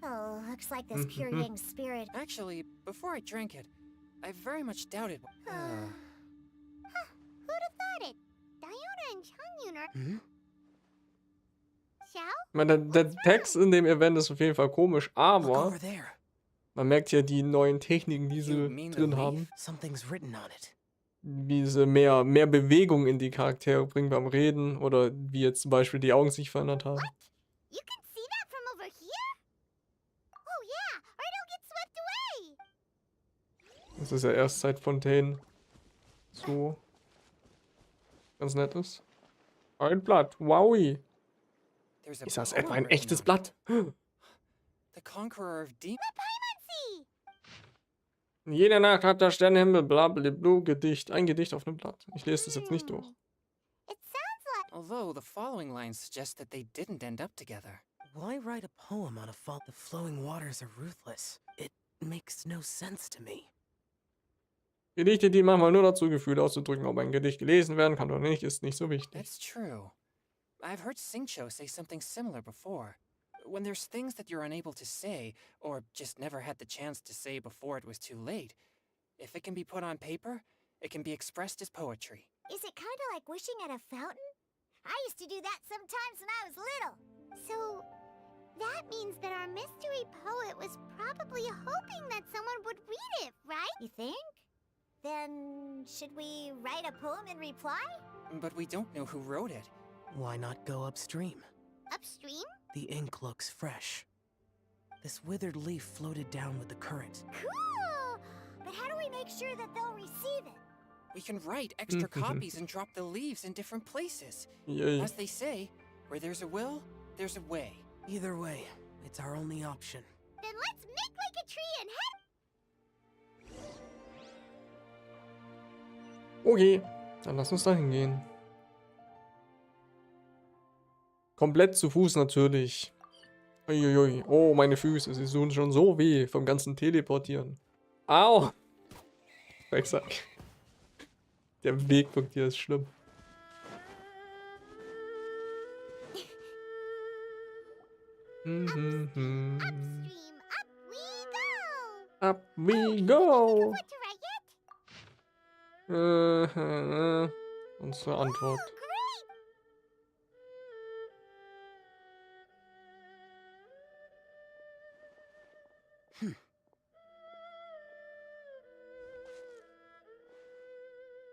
Oh, looks like this pure yang spirit. Actually, before I drank it, I very much doubted... Who'd have thought it? Diona and Changyun are... Xiao? Ich meine, der Text in dem Event ist auf jeden Fall komisch, Look aber over there. man merkt ja die neuen Techniken, die You sie mean the drin leaf? haben. Something's written on it. Wie sie mehr Bewegung in die Charaktere bringen beim Reden oder wie jetzt zum Beispiel die Augen sich verändert haben. You can see that from over here? Oh yeah, or it'll get swept away. Das ist ja erst seit Fontaine so ganz nett ist. Ein Blatt, wowi. There's a Ist das poem etwa ein written echtes on it. Blatt? The Conqueror of Demons. See, Jede Nacht hat der Sternenhimmel blablabla Gedicht. Ein Gedicht auf einem Blatt. Ich lese das jetzt nicht durch. it sounds like... Although the following lines suggest that they didn't end up together. Why write a poem on a fault? The flowing waters are ruthless. It makes no sense to me. Gedichte dienen manchmal nur dazu, Gefühle auszudrücken. Ob ein Gedicht gelesen werden kann oder nicht, ist nicht so wichtig. That's true. I've heard Singcho say something similar before. When there's things that you're unable to say, or just never had the chance to say before it was too late, if it can be put on paper, it can be expressed as poetry. Is it kind of like wishing at a fountain? I used to do that sometimes when I was little. So, that means that our mystery poet was probably hoping that someone would read it, right? You think? Then, should we write a poem in reply? But we don't know who wrote it. Why not go upstream? Upstream? The ink looks fresh. This withered leaf floated down with the current. Cool! But how do we make sure that they'll receive it? We can write extra copies and drop the leaves in different places. Yay. As they say, where there's a will, there's a way. Either way, it's our only option. Then let's make like a tree and head... Okay, dann lass uns da hingehen. Komplett zu Fuß natürlich. Uiuiui. Oh, meine Füße. Sie tun schon so weh vom ganzen Teleportieren. Au! Drecksack. Der Weg von dir ist schlimm. Upstream, Up up we go! we go! What to write yet? Unsere Antwort. Oh, great!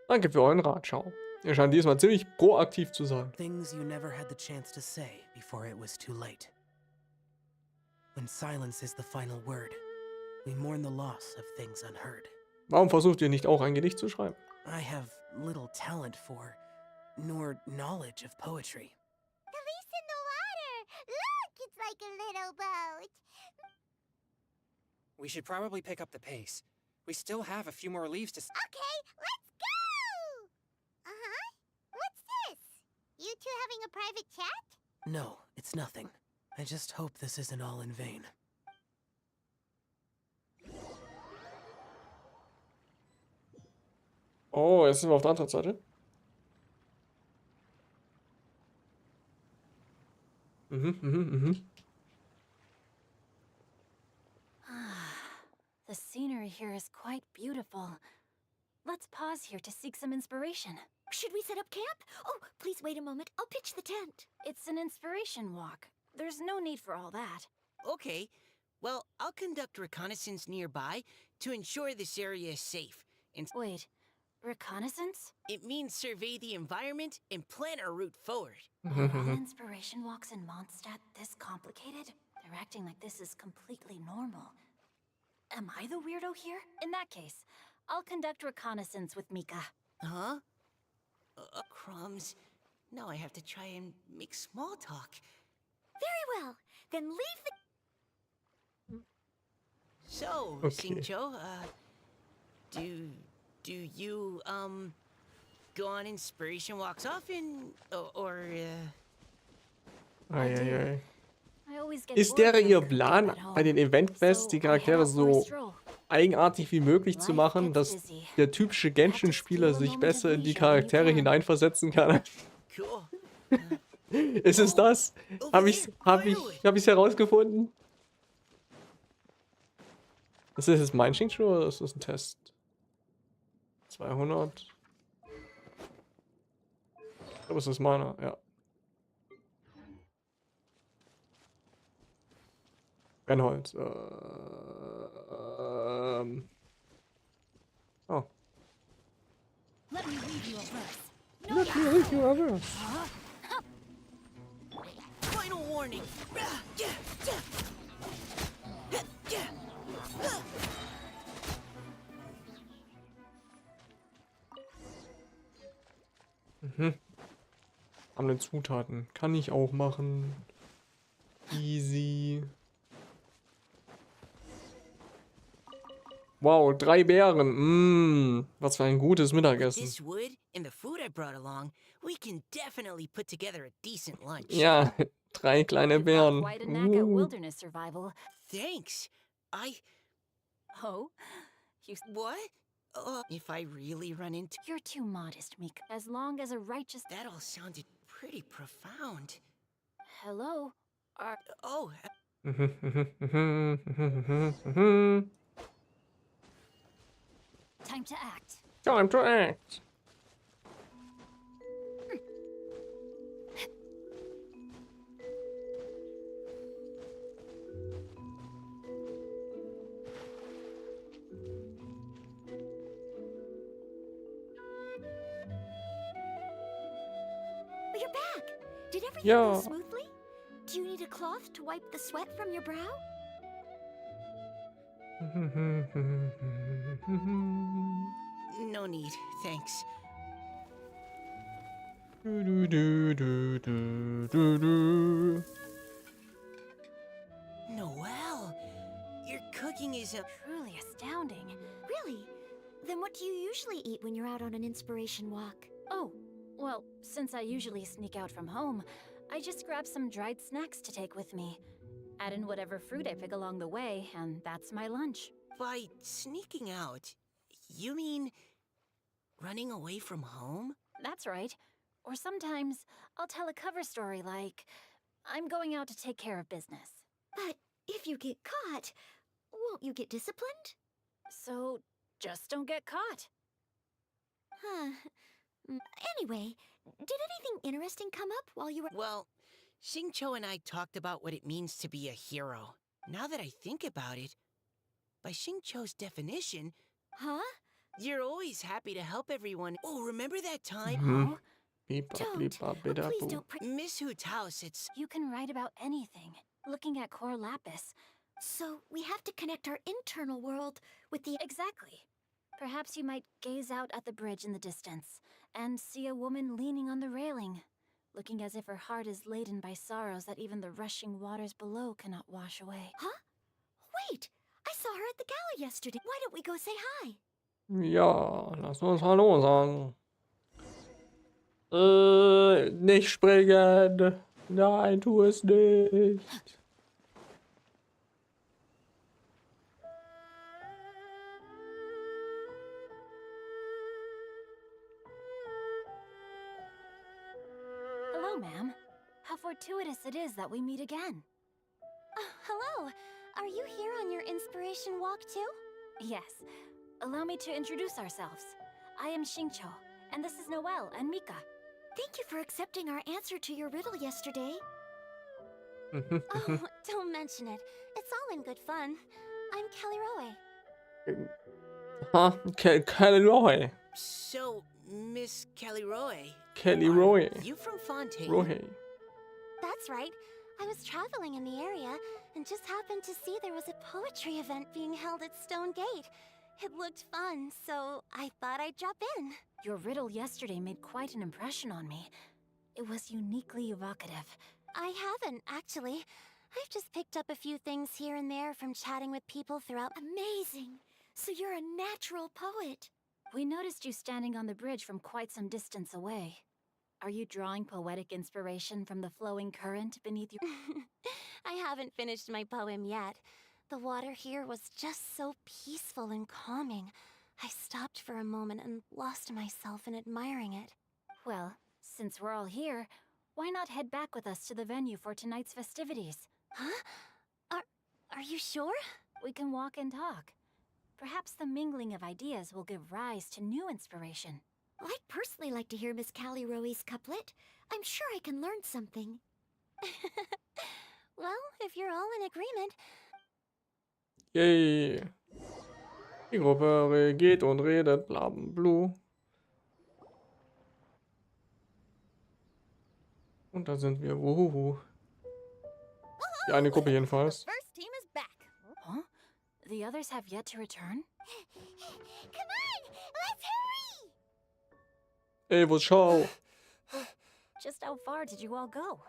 Danke für euren Ratschau. Ihr scheint diesmal ziemlich proaktiv zu sein. Things you never had the chance to say before it was too late. When silence is the final word, we mourn the loss of things unheard. Warum versucht ihr nicht auch ein Gedicht zu schreiben? I have little talent for, nor knowledge of poetry. The leaf's in the water! Look, it's like a little boat. We should probably pick up the pace. We still have a few more leaves to... Okay, let's go! Uh-huh. What's this? You two having a private chat? No, it's nothing. I just hope this isn't all in vain. Oh, jetzt sind wir auf der anderen Seite. The scenery here is quite beautiful. Let's pause here to seek some inspiration. Should we set up camp? Oh, please wait a moment. I'll pitch the tent. It's an inspiration walk. There's no need for all that. Okay. Well, I'll conduct reconnaissance nearby to ensure this area is safe. And Wait, reconnaissance? it means survey the environment and plan our route forward. Are all inspiration walks in Mondstadt this complicated? They're acting like this is completely normal. Am I the weirdo here? In that case, I'll conduct reconnaissance with Mika. Huh? Crumbs. Now I have to try and make small talk. Very well. Then leave the... So, Okay. Xingqiu, do you, go on inspiration walks often? Eieiei. I always get Ist bored der playing ihr crypto Plan, at home, bei den Event-Quests die so I head Charaktere out for a so stroll. eigenartig wie möglich zu Life machen, gets dass busy. der typische Have to Genshin-Spieler steal a sich moment besser of in die leisure when you Charaktere can. hineinversetzen kann? Cool. Ist es das? Over Habe there, ich's firewood. herausgefunden? Ist das jetzt mein Xing-Schuh oder ist das ein Test? 200. Ich glaube, es ist meiner, ja. Brennholz. Oh. Let me read you a verse. Let me read you a verse. Final warning. Sammeln Zutaten. Kann ich auch machen. Easy. Wow, 3 Beeren. Was für ein gutes With Mittagessen. this wood and the food I brought along, we can definitely put together a decent lunch. Ja, 3 kleine You've got Beeren. quite a knack at wilderness survival. Thanks. Oh, you. What? If I really run into... You're too modest, Meek. As long as a righteous. That all sounded pretty profound. Hello. Oh, Time to act. Time to act. But you're back. Did everything Yeah. go smoothly? Do you need a cloth to wipe the sweat from your brow? no need, thanks. Noelle, your cooking is a... Truly astounding. Really? Then what do you usually eat when you're out on an inspiration walk? Oh, well, since I usually sneak out from home, I just grab some dried snacks to take with me. Add in whatever fruit I pick along the way, and that's my lunch. By sneaking out, you mean running away from home? That's right. Or sometimes I'll tell a cover story like, I'm going out to take care of business. But if you get caught, won't you get disciplined? So just don't get caught. Huh. Anyway, did anything interesting come up while you were... Well, Xingqiu and I talked about what it means to be a hero. Now that I think about it, by Xingqiu's definition, Huh? you're always happy to help everyone. Oh, remember that time? Mhm. Beep, Don't. beep, Oh, beep, please boop. don't... Miss Hoot's house, it's... You can write about anything, looking at core lapis. So we have to connect our internal world with the... Exactly. Perhaps you might gaze out at the bridge in the distance and see a woman leaning on the railing, looking as if her heart is laden by sorrows that even the rushing waters below cannot wash away. Huh? Wait! I saw her at the gala yesterday. Why don't we go say hi? Ja, lass uns Hallo sagen. Nicht springen. Nein, tu es nicht. Hello, ma'am. How fortuitous it is that we meet again. Hello. Are you here on your inspiration walk too? Yes. Allow me to introduce ourselves. I am Xingqiu, and this is Noelle and Mika. Thank you for accepting our answer to your riddle yesterday. Oh, don't mention it. It's all in good fun. I'm Kelly Rowe. Huh? Kelly Roy. So, Miss Kelly Roy. Kelly are Roy. You from Fontaine? Roy. That's right. I was traveling in the area and just happened to see there was a poetry event being held at Stone Gate. It looked fun, so I thought I'd drop in. Your riddle yesterday made quite an impression on me. It was uniquely evocative. I haven't, actually. I've just picked up a few things here and there from chatting with people throughout. Amazing! So you're a natural poet. We noticed you standing on the bridge from quite some distance away. Are you drawing poetic inspiration from the flowing current beneath your... I haven't finished my poem yet. The water here was just so peaceful and calming. I stopped for a moment and lost myself in admiring it. Well, since we're all here, why not head back with us to the venue for tonight's festivities? Huh? Are you sure? We can walk and talk. Perhaps the mingling of ideas will give rise to new inspiration. I'd personally like to hear Miss Callie Rowe's couplet. I'm sure I can learn something. Well, if you're all in agreement. Yay. Die Gruppe geht und redet, bla bla. Und da sind wir. Wuhu. Die eine Gruppe jedenfalls. The first team is back. Huh? The others have yet to return? Come on, let's hurry! Ey, wo schau? Just how far did you all go?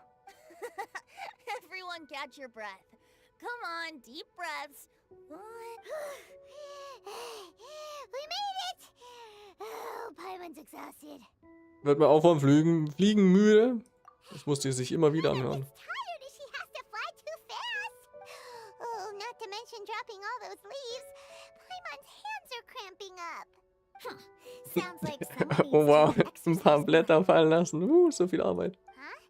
Everyone catch your breath. Come on, deep breaths. 1. We made it! Oh, Paimon's exhausted. Wird man auch vom Fliegen müde? Das musste sie sich immer wieder anhören. It's tired as she has to fly too fast. Oh, not to mention dropping all those leaves. Paimon's hands are cramping up. Sounds like someone Oh wow, needs to ein paar exercise Blätter fallen lassen. So viel Arbeit. Huh?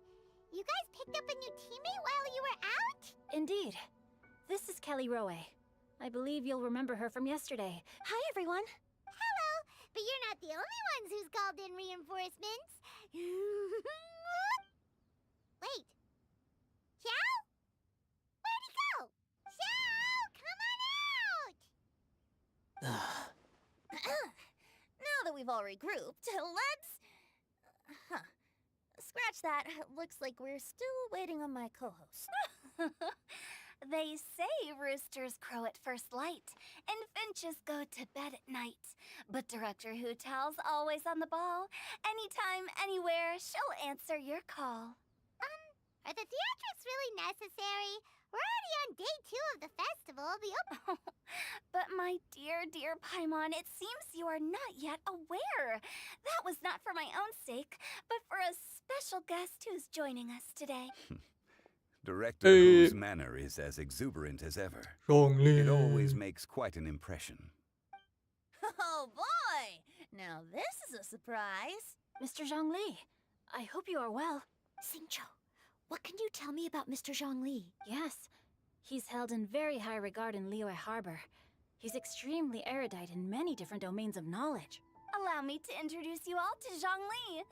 You guys picked up a new teammate while you were out? Indeed. This is Kelly Rowe. I believe you'll remember her from yesterday. Hi, everyone. Hello, but you're not the only ones who's called in reinforcements. Wait. Xiao? Where'd he go? Xiao, come on out! Now that we've all regrouped, let's... Scratch that. Looks like we're still waiting on my co-host. They say roosters crow at first light, and finches go to bed at night. But Director Hootal's always on the ball. Anytime, anywhere, she'll answer your call. Are the theatrics really necessary? We're already on day 2 of the festival. But my dear, dear Paimon, it seems you are not yet aware. That was not for my own sake, but for a special guest who's joining us today. Director Who's manner is as exuberant as ever. It always Zhongli. makes quite an impression. Oh boy! Now this is a surprise. Mr. Zhongli, I hope you are well. Xingqiu, what can you tell me about Mr. Zhongli? Yes, he's held in very high regard in Liyue Harbor. He's extremely erudite in many different domains of knowledge. Allow me to introduce you all to Zhang Li,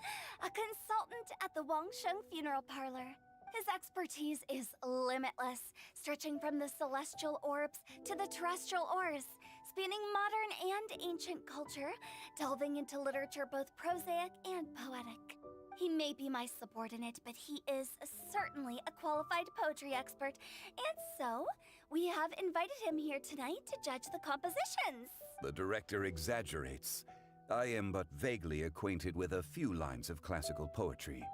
a consultant at the Wangsheng Funeral Parlor. His expertise is limitless, stretching from the celestial orbs to the terrestrial ores, spanning modern and ancient culture, delving into literature both prosaic and poetic. He may be my subordinate, but he is certainly a qualified poetry expert, and so we have invited him here tonight to judge the compositions. The director exaggerates. I am but vaguely acquainted with a few lines of classical poetry.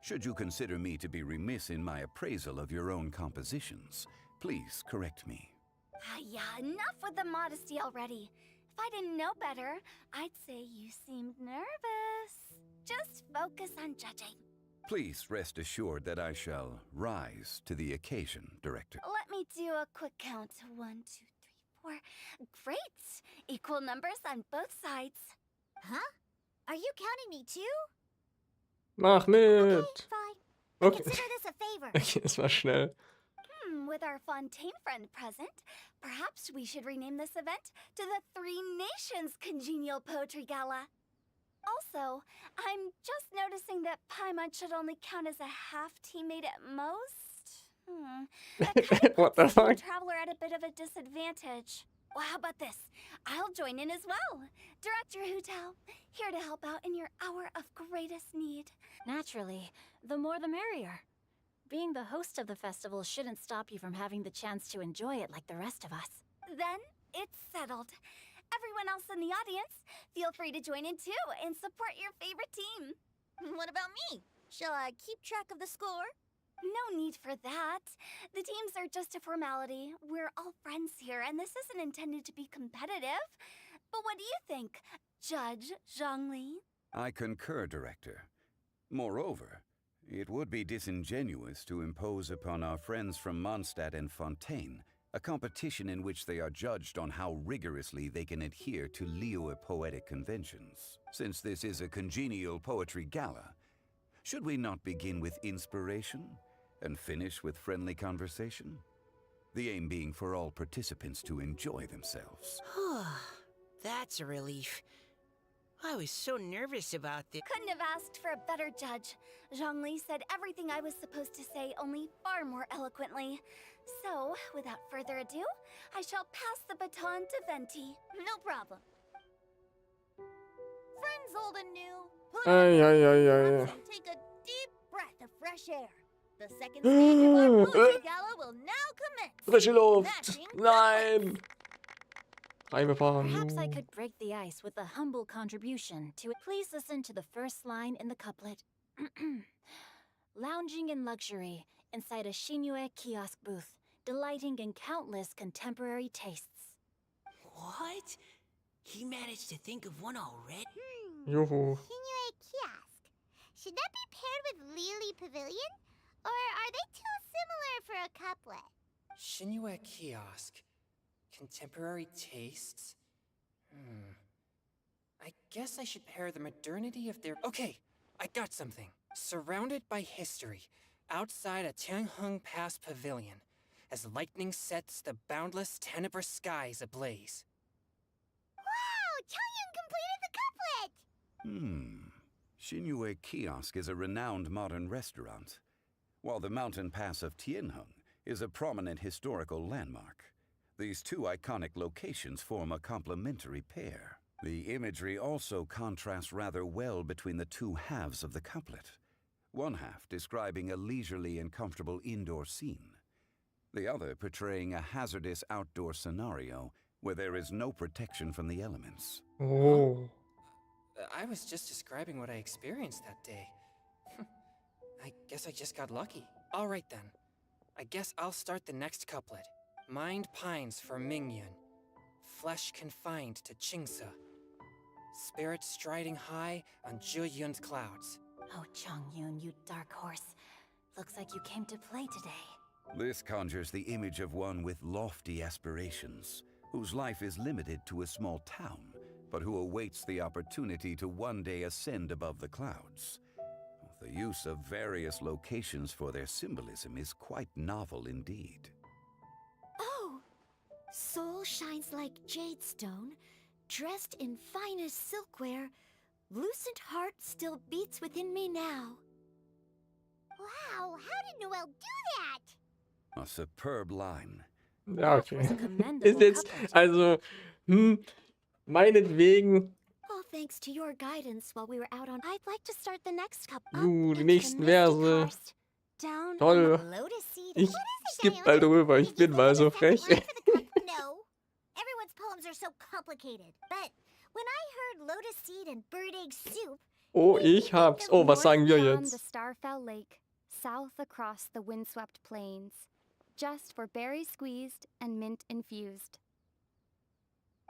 Should you consider me to be remiss in my appraisal of your own compositions, please correct me. Yeah, enough with the modesty already. If I didn't know better, I'd say you seemed nervous. Just focus on judging. Please rest assured that I shall rise to the occasion, Director. Let me do a quick count. 1, 2, 3, 4. Great! Equal numbers on both sides. Huh? Are you counting me too? Mach mit. Fine. Okay. Consider this a favor. Okay, das war schnell. With our Fontaine friend present, perhaps we should rename this event to the Three Nations Congenial Poetry Gala. Also, I'm just noticing that Paimon should only count as a half teammate at most. That kind of What the puts the fuck? traveler at a bit of a disadvantage. Well, how about this? I'll join in as well. Director Hootal, here to help out in your hour of greatest need. Naturally, the more the merrier. Being the host of the festival shouldn't stop you from having the chance to enjoy it like the rest of us. Then it's settled. Everyone else in the audience, feel free to join in too and support your favorite team. What about me? Shall I keep track of the score? No need for that. The teams are just a formality. We're all friends here, and this isn't intended to be competitive. But what do you think, Judge Zhongli? I concur, Director. Moreover, it would be disingenuous to impose upon our friends from Mondstadt and Fontaine a competition in which they are judged on how rigorously they can adhere to Liyue poetic conventions. Since this is a congenial poetry gala, should we not begin with inspiration and finish with friendly conversation? The aim being for all participants to enjoy themselves. That's a relief. I was so nervous about this. Couldn't have asked for a better judge. Zhongli said everything I was supposed to say, only far more eloquently. So, without further ado, I shall pass the baton to Venti. No problem. Friends old and new, put Ay, on ay, your ay, earplugs ay. and take a deep breath of fresh air. The second stage of our poetry gala will now commence. Frische Luft! Matching Nein! Perhaps I Reingefahren. could break the ice with a humble contribution to it. Please listen to the first line in the couplet. Lounging in luxury inside a Shinue kiosk booth, delighting in countless contemporary tastes. What? He managed to think of one already? Juhu. Shinue Kiosk. Should that be paired with Lily Pavilion? Or are they too similar for a couplet? Shinue Kiosk. Contemporary tastes? I guess I should pair the modernity of their... Okay, I got something. Surrounded by history, outside a Tianheng Pass pavilion, as lightning sets the boundless tenebrous skies ablaze. Wow! Chongyun completed the couplet! Shinue Kiosk is a renowned modern restaurant, while the mountain pass of Tianheng is a prominent historical landmark. These two iconic locations form a complementary pair. The imagery also contrasts rather well between the two halves of the couplet. One half describing a leisurely and comfortable indoor scene, the other portraying a hazardous outdoor scenario where there is no protection from the elements. Oh. I was just describing what I experienced that day. I guess I just got lucky. All right then. I guess I'll start the next couplet. Mind pines for Mingyun, flesh confined to Qingse, spirit striding high on Zheyun's clouds. Oh, Chongyun, you dark horse. Looks like you came to play today. This conjures the image of one with lofty aspirations, whose life is limited to a small town, but who awaits the opportunity to one day ascend above the clouds. The use of various locations for their symbolism is quite novel indeed. Oh! Soul shines like jade stone, dressed in finest silkware. Lucent heart still beats within me now. Wow, how did Noelle do that? A superb line. Ja, okay. Was a commendable Ist jetzt, couplet. also, meinetwegen, All thanks to your guidance while we were out on. I'd like to start the next cup up die into nächsten the mystic Verse. forest, down Toll. Lotus seed. Ich What is it, skipp mal Diana? drüber, ich Did you bin mal so think of a frech. second line for the cup? No. Everyone's poems are so complicated. But when I heard lotus seed and bird egg soup, Oh, ich hab's. Oh, was sagen wir Beyond the jetzt? Starfell Lake, south across the windswept plains, just for berry squeezed and mint infused.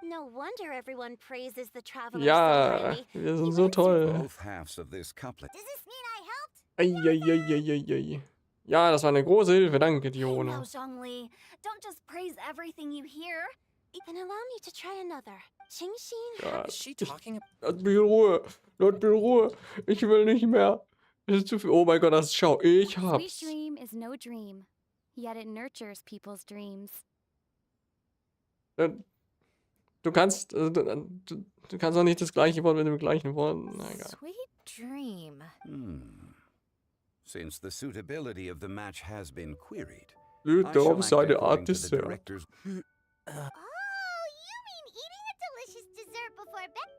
No wonder everyone praises the traveler so Ja, highly. wir sind so toll. Both halves of this couplet does this mean I helped? Eieieiei. Ja, das war eine große Hilfe, danke, Hey now, Dione. Zhongli. Don't just praise everything you hear. Then allow me to try another. Qingxin. Ja, Is she talking about... lass mich in Ruhe. Lass mich in Ruhe. Ich will nicht mehr. Es ist zu viel. Oh mein Gott, das schau. Ich Sweet hab's. dream is no dream, yet it nurtures people's dreams. Du kannst, du kannst auch nicht das gleiche Wort mit dem gleichen Wort. Na egal. Sweet dream. Since the suitability of the match has been queried, Blüht I der shall auf act seine according Art to the Dessert. director's... Oh, you mean eating a delicious dessert before bed?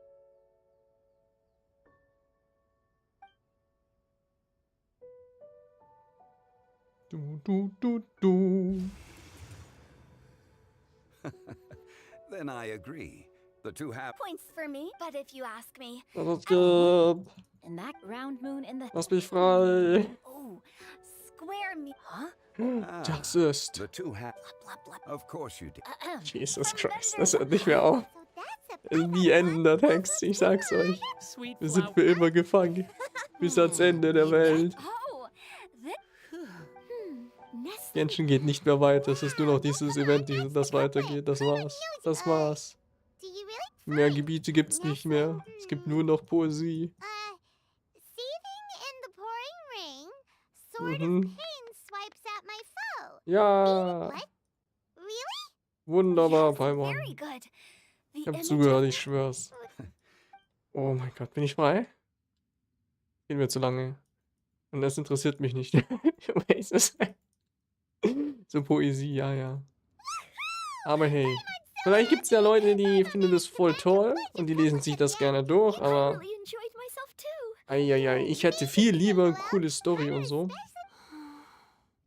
Du. Then I agree. The two have... Points for me, but if you ask me, Was geht? And that round moon in the... Lass mich frei. oh, square me. Huh? Das ist... The two have... Blah, blah, blah. Of course you did. Jesus Christ, das hört nicht mehr auf. So that's Wie enden der Text? Ich sag's euch. Sweet Wir sind flower. für immer gefangen. Bis ans Ende der Welt. Oh, Nestle. Genshin geht nicht mehr weiter. Es ist nur noch dieses Event, das weitergeht. Das war's. Das war's. Do you really? Mehr Gebiete gibt's nicht mehr. Es gibt nur noch Poesie. Seething in the pouring rain, sword of Mhm. pain swipes at my foe. Ja. What? Really? Wunderbar, Yes, Paimon. very good. The Ich hab image zugehört, of ich schwör's. Oh mein Gott, bin ich frei? Geht mir zu lange. Und das interessiert mich nicht. Ich weiß es. So Poesie, ja, ja. Aber hey. Vielleicht gibt's ja Leute, die finden das voll toll und die lesen sich das gerne durch, aber really enjoyed myself too. eieiei, ich hätte viel lieber coole Story und so.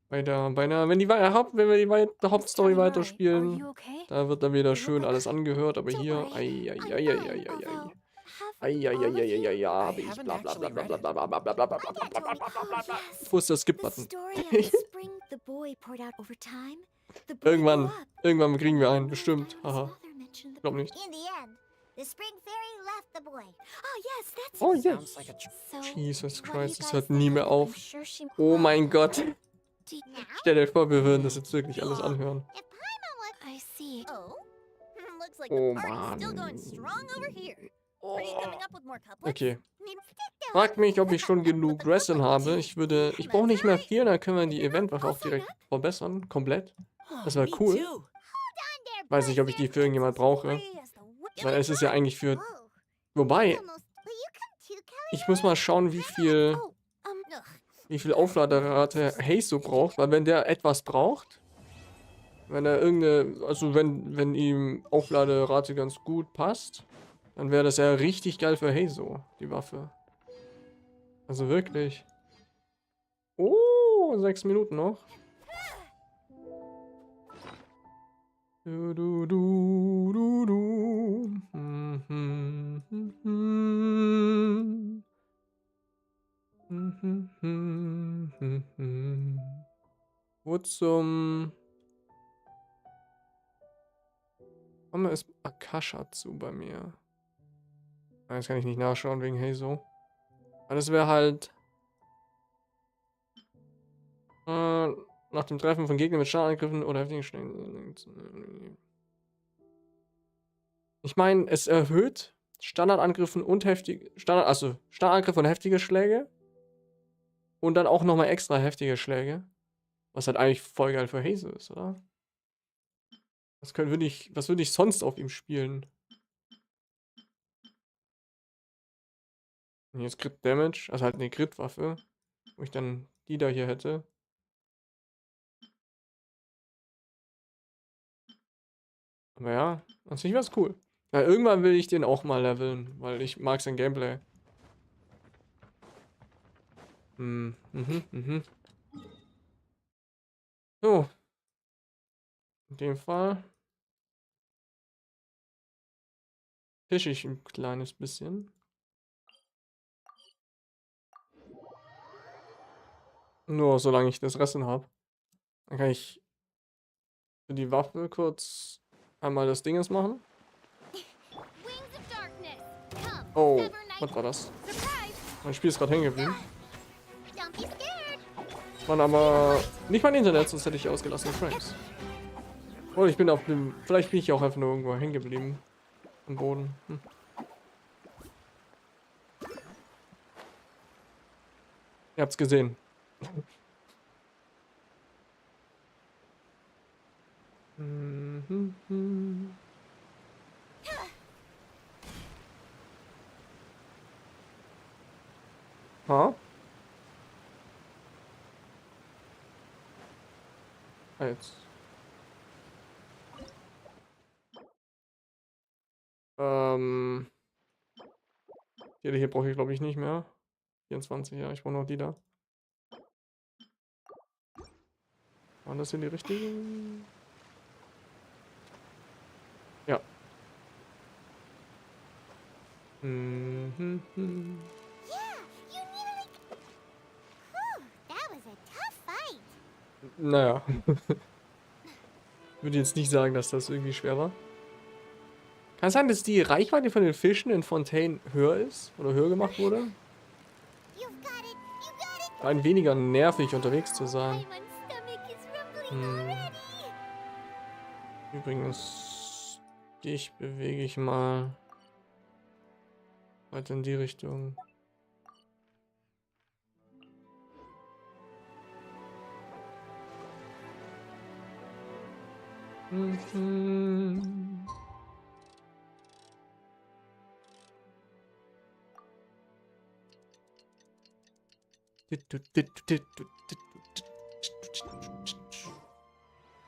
Wenn wir die Hauptstory Are weiterspielen, you okay? da wird dann wieder schön alles angehört, aber hier, eieieiei. Eieieiei, ja, habe ich bla bla bla bla bla bla bla bla bla bla bla bla bla bla bla. Wo ist der The Skip-Button? story of the spring the boy poured out over time. The boy Irgendwann, grew up. irgendwann kriegen wir einen, bestimmt. Haha, Father mentioned the glaub nicht. In the end, the spring fairy left the boy. Oh yes, that's Oh it. yes. Sounds like a So, Jesus what do you Christ, es guys hört nie think? mehr I'm auf. sure she- Oh mein Gott. Do- Stell dir vor, wir würden das jetzt wirklich alles anhören. If Paimon was I see. Oh? Looks like Oh the party's still Mann. going strong over here. Are you coming up with more couplets? Okay. need stick Fragt mich, ob ich schon genug Resin habe. Ich brauche nicht mehr viel, dann können wir die Eventwaffe auch direkt verbessern. Komplett. Das wäre Me cool. too. Weiß nicht, ob ich die für irgendjemand brauche. Free as the wind. Weil es ist ja eigentlich für... Whoa. Wobei, Almost. Will you come too, Kelly? ich muss mal schauen, Oh, wie viel Aufladerate Haze so braucht. Weil wenn der etwas braucht, wenn er also wenn ihm Aufladerate ganz gut passt, dann wäre das ja richtig geil für Hazo, die Waffe. Also wirklich. Oh, 6 Minuten noch. Du, du, du, du, du. Wo zum... Warum ist Akasha zu bei mir? Das kann ich nicht nachschauen wegen Hazo. Aber das wäre halt... nach dem Treffen von Gegnern mit Startangriffen oder heftigen Schlägen. Ich meine, es erhöht Standardangriffen und Startangriff und heftige Schläge. Und dann auch nochmal extra heftige Schläge. Was halt eigentlich voll geil für Haze ist, oder? Was würde ich sonst auf ihm spielen? Und hier ist Crit Damage, also halt eine Crit-Waffe. Wo ich dann die da hier hätte. Aber ja, an sich wär's cool. Ja, irgendwann will ich den auch mal leveln, weil ich mag sein Gameplay. So. In dem Fall fische ich ein kleines bisschen. Nur solange ich das Resten habe. Dann kann ich für die Waffe kurz einmal das Dinges machen. Wings of darkness. Come. Oh, Sever night. was war das? Surprise. Mein Spiel ist gerade hängen geblieben. Don't be scared. Mann, aber nicht mein Internet, sonst hätte ich ausgelassene Frames. Oder ich bin auf dem... Vielleicht bin ich auch einfach nur irgendwo hängen geblieben. Am Boden. Ihr habt's gesehen. Ha? Jetzt. Die hier brauche ich glaube ich nicht mehr. 24, ja, ich brauche noch die da. Waren das hier die richtigen? Ja. Yeah, you nearly. Whew, that was a tough fight. Naja. Würde jetzt nicht sagen, dass das irgendwie schwer war. Kann es sein, dass die Reichweite von den Fischen in Fontaine höher ist? Oder höher gemacht wurde? You've got it. You got it. Ein weniger nervig unterwegs zu sein. Paimon's stomach is rumbling already. Übrigens, dich bewege ich mal weiter in die Richtung.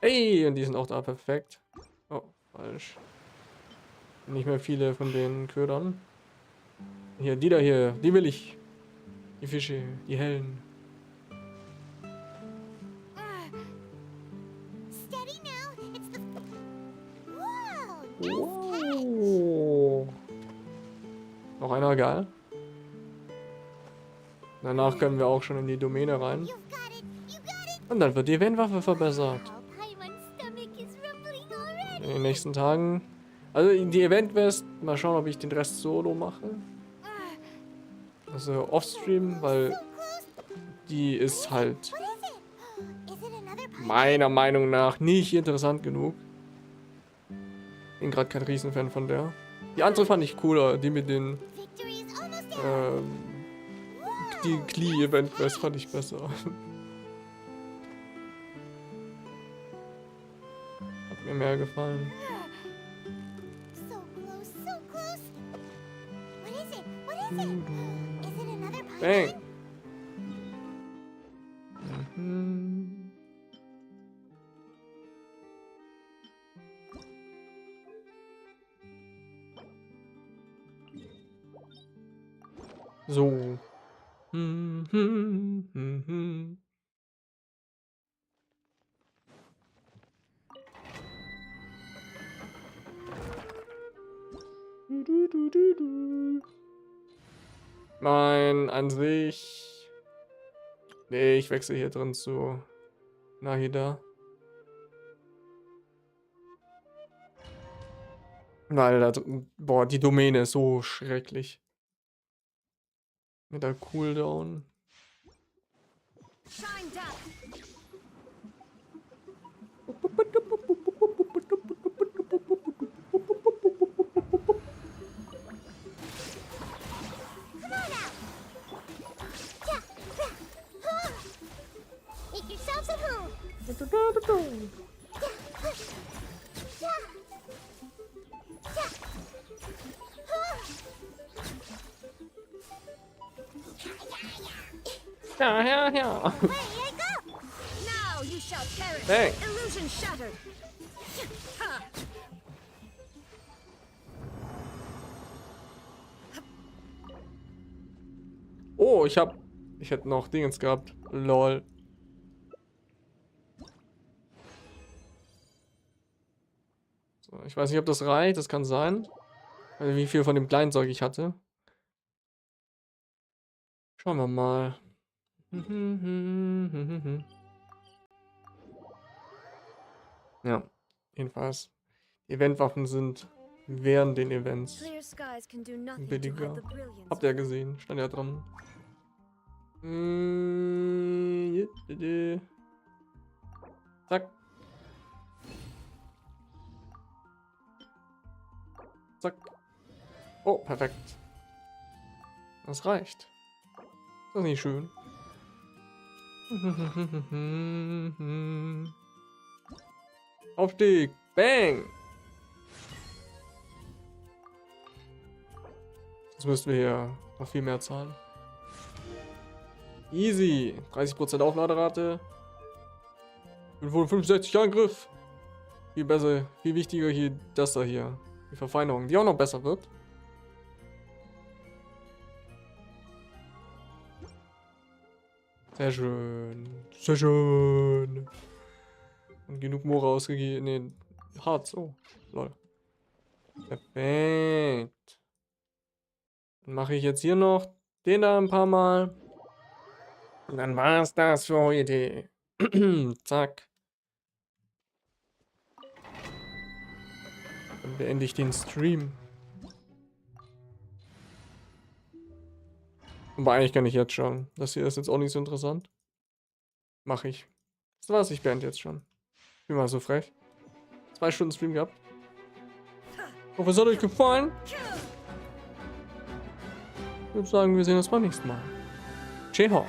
Hey, und die sind auch da perfekt. Oh, falsch. Nicht mehr viele von den Ködern. Hier, die da hier, die will ich. Die Fische, die hellen. Steady now. It's the. Whoa. Nice catch. Oh. Noch einer, geil. Danach können wir auch schon in die Domäne rein. You've got it. You got it. Und dann wird die Eventwaffe verbessert. Wow, Paimon's stomach is rumbling already. In den nächsten Tagen. Also die Event-West, mal schauen, ob ich den Rest solo mache. Also offstream, weil die ist halt What is it? Is it another Paimon? meiner Meinung nach nicht interessant genug. Bin gerade kein Riesenfan von der. Die andere fand ich cooler, die mit den Victory is almost there. die Klee-Event-Quest fand ich besser. Hat mir mehr gefallen. So close, so close. What is it? What is it? Is it another Paimon? Bang! Mhm. So. Nein, an sich. Nee, ich wechsle hier drin zu. Na, hier da. Weil da drin. Boah, die Domäne ist so schrecklich. Mit der Cooldown. Shine down. Come on out. Yeah. Make yourselves at home. Ja, ja, ja. Way I go. Now you shall perish. Bang. Illusion shattered. Ha. Oh, ich hätte noch Dingens gehabt. Lol. So, ich weiß nicht, ob das reicht. Das kann sein. Also wie viel von dem kleinen Zeug ich hatte. Schauen wir mal. Ja, jedenfalls. Eventwaffen sind während den Events Clear skies can do nothing to billiger. hide the brilliance. Habt ihr ja gesehen, stand ja dran. Zack. Zack. Oh, perfekt. Das reicht. Ist das nicht schön? Aufstieg. Bang. Jetzt müssten wir hier noch viel mehr zahlen. Easy. 30% Aufladerate. 565 Angriff. Viel besser, viel wichtiger hier das da hier. Die Verfeinerung, die auch noch besser wird. Sehr schön. Sehr schön. Und genug Moore ausgegeben. Nee, Harz. Oh, lol. Perfekt. Dann mache ich jetzt hier noch den da ein paar Mal. Und dann war's das für heute. Zack. beende ich den Stream. Aber eigentlich kann ich jetzt schon. Das hier ist jetzt auch nicht so interessant. Mache ich. Das war's, ich beende jetzt schon. Bin mal so frech. 2 Stunden Stream gehabt. Hoffe, es hat euch gefallen. Ich würde sagen, wir sehen uns beim nächsten Mal. Ciao.